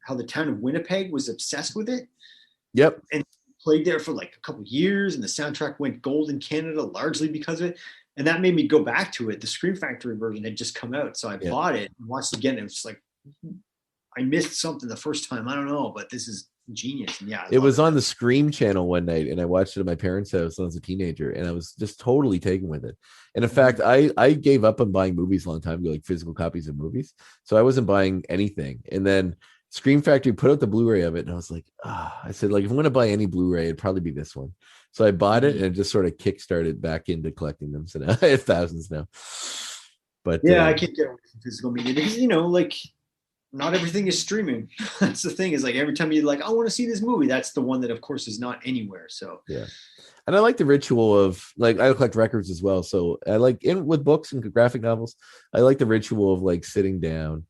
how the town of Winnipeg was obsessed with it. Yep. And played there for like a couple of years, and the soundtrack went gold in Canada largely because of it. And that made me go back to it. The Scream Factory version had just come out, so I bought it and watched it again. And it was just like, I missed something the first time. I don't know, but this is genius. And it was on the Scream channel one night, and I watched it at my parents' house when I was a teenager, and I was just totally taken with it. And in fact, I gave up on buying movies a long time ago, like physical copies of movies. So I wasn't buying anything. And then Scream Factory put out the Blu-ray of it, and I was like, I said, like, if I'm going to buy any Blu-ray, it'd probably be this one. So I bought it, and it just sort of kickstarted back into collecting them. So now I have thousands now. But I can't get away from physical media because, like, not everything is streaming. That's the thing, is like every time you're like, I want to see this movie, that's the one that of course is not anywhere. So yeah. And I like the ritual of, like, I collect records as well. So I like, with books and graphic novels, I like the ritual of like sitting down,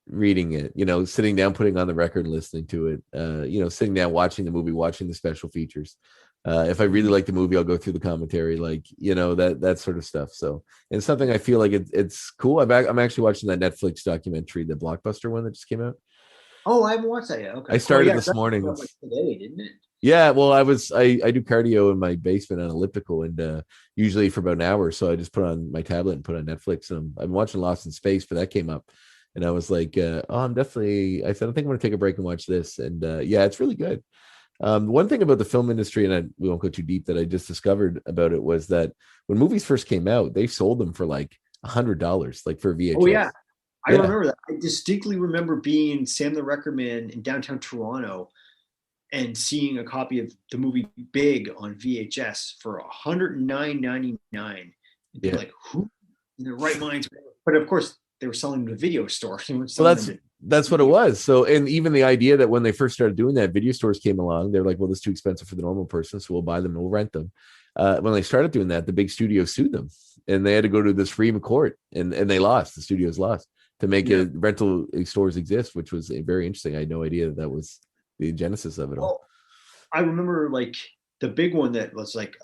reading it, sitting down, putting on the record, listening to it, sitting down, watching the movie, watching the special features. If I really like the movie, I'll go through the commentary, like, that sort of stuff. So it's something I feel like it's cool. I'm actually watching that Netflix documentary, the Blockbuster one that just came out. Oh, I haven't watched that yet. Okay. I started this morning. Like today, didn't it? Yeah, well, I do cardio in my basement on elliptical, and usually for about an hour. So I just put on my tablet and put on Netflix, and I've been watching Lost in Space, but that came up, and I was like, I said, I think I'm going to take a break and watch this, and it's really good. One thing about the film industry, and we won't go too deep, that I just discovered about it was that when movies first came out, they sold them for like $100, like for VHS. Oh yeah, I remember that. I distinctly remember being Sam the Record Man in downtown Toronto and seeing a copy of the movie Big on VHS for $109.99. Yeah. Like, who in their right minds? But of course, they were selling them to the video store. Well, that's what it was. So, and even the idea that when they first started doing that, video stores came along. They're like, well, this is too expensive for the normal person, so we'll buy them and we'll rent them. When they started doing that, the big studios sued them, and they had to go to the Supreme Court, and they lost. The studios lost to make rental stores exist, which was very interesting. I had no idea that was the genesis of it all. Well, I remember like the big one that was like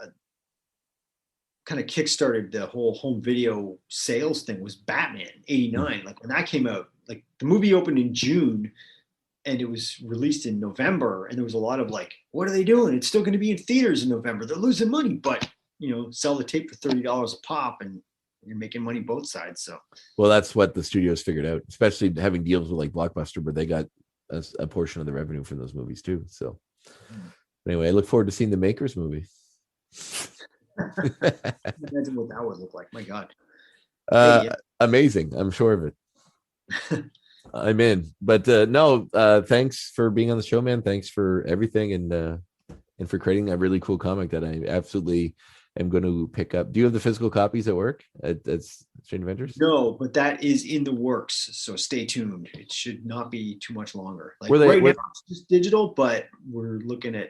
kind of kickstarted the whole home video sales thing was Batman '89. Like when that came out, like the movie opened in June and it was released in November, and there was a lot of like, what are they doing? It's still going to be in theaters in November. They're losing money, but sell the tape for $30 a pop, and you're making money both sides. So, well, that's what the studios figured out, especially having deals with like Blockbuster, but they got a portion of the revenue from those movies too. So anyway, I look forward to seeing the Makers movie. Imagine what that would look like. My God. Amazing. I'm sure of it. I'm in. But thanks for being on the show, man. Thanks for everything, and for creating a really cool comic that I absolutely am going to pick up. Do you have the physical copies at work at Strange Adventures? No, but that is in the works, so stay tuned. It should not be too much longer. Like now, it's just digital, but we're looking at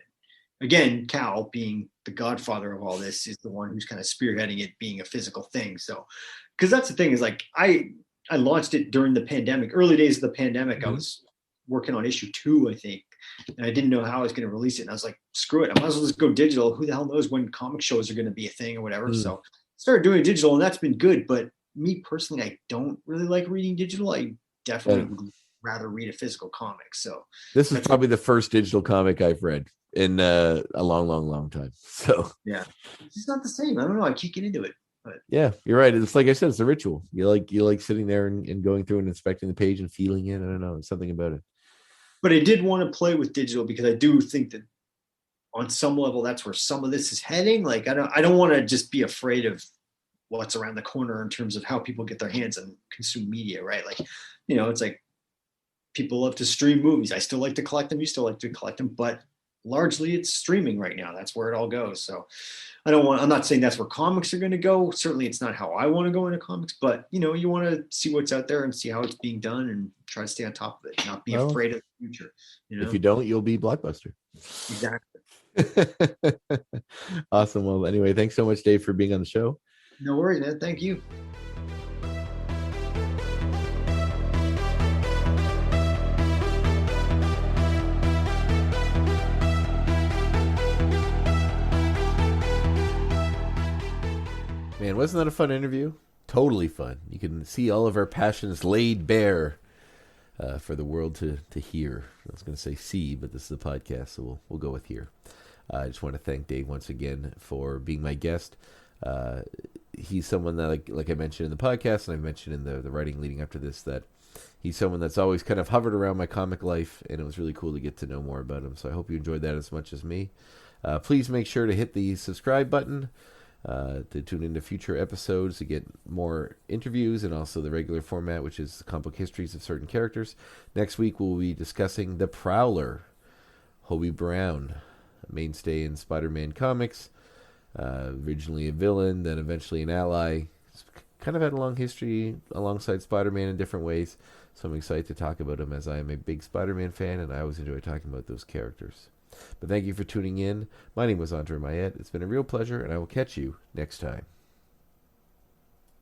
again, Cal being the godfather of all this is the one who's kind of spearheading it being a physical thing. So, because that's the thing is like I launched it during the pandemic, early days of the pandemic. I was working on issue 2, I think, and I didn't know how I was going to release it. And I was like, screw it, I might as well just go digital. Who the hell knows when comic shows are going to be a thing or whatever. So started doing digital, and that's been good. But me personally, I don't really like reading digital. I definitely would rather read a physical comic. So this is probably the first digital comic I've read in a long time. So yeah, it's not the same. I don't know. I can't get into it. But yeah, you're right. It's like I said, it's a ritual. You like sitting there and going through and inspecting the page and feeling it. I don't know. It's something about it. But I did want to play with digital because I do think that on some level that's where some of this is heading. Like I don't want to just be afraid of what's around the corner in terms of how people get their hands on consume media, right? Like, it's like people love to stream movies. I still like to collect them. You still like to collect them, but largely it's streaming right now. That's where it all goes. So I'm not saying that's where comics are going to go. Certainly it's not how I want to go into comics, but you want to see what's out there and see how it's being done and try to stay on top of it, not be afraid of the future. If you don't, you'll be Blockbuster. Exactly. Awesome. Well, anyway, thanks so much, Dave, for being on the show. No worries, man. Thank you. Man, wasn't that a fun interview? Totally fun. You can see all of our passions laid bare for the world to hear. I was going to say see, but this is a podcast, so we'll go with hear. I just want to thank Dave once again for being my guest. He's someone that, like I mentioned in the podcast, and I mentioned in the writing leading up to this, that he's someone that's always kind of hovered around my comic life, and it was really cool to get to know more about him. So I hope you enjoyed that as much as me. Please make sure to hit the subscribe button to tune into future episodes to get more interviews and also the regular format, which is comic book histories of certain characters. Next week, we'll be discussing the Prowler, Hobie Brown, a mainstay in Spider-Man comics. Originally a villain, then eventually an ally. He's kind of had a long history alongside Spider-Man in different ways, so I'm excited to talk about him as I am a big Spider-Man fan, and I always enjoy talking about those characters. But thank you for tuning in. My name was Andre Mayette. It's been a real pleasure, and I will catch you next time.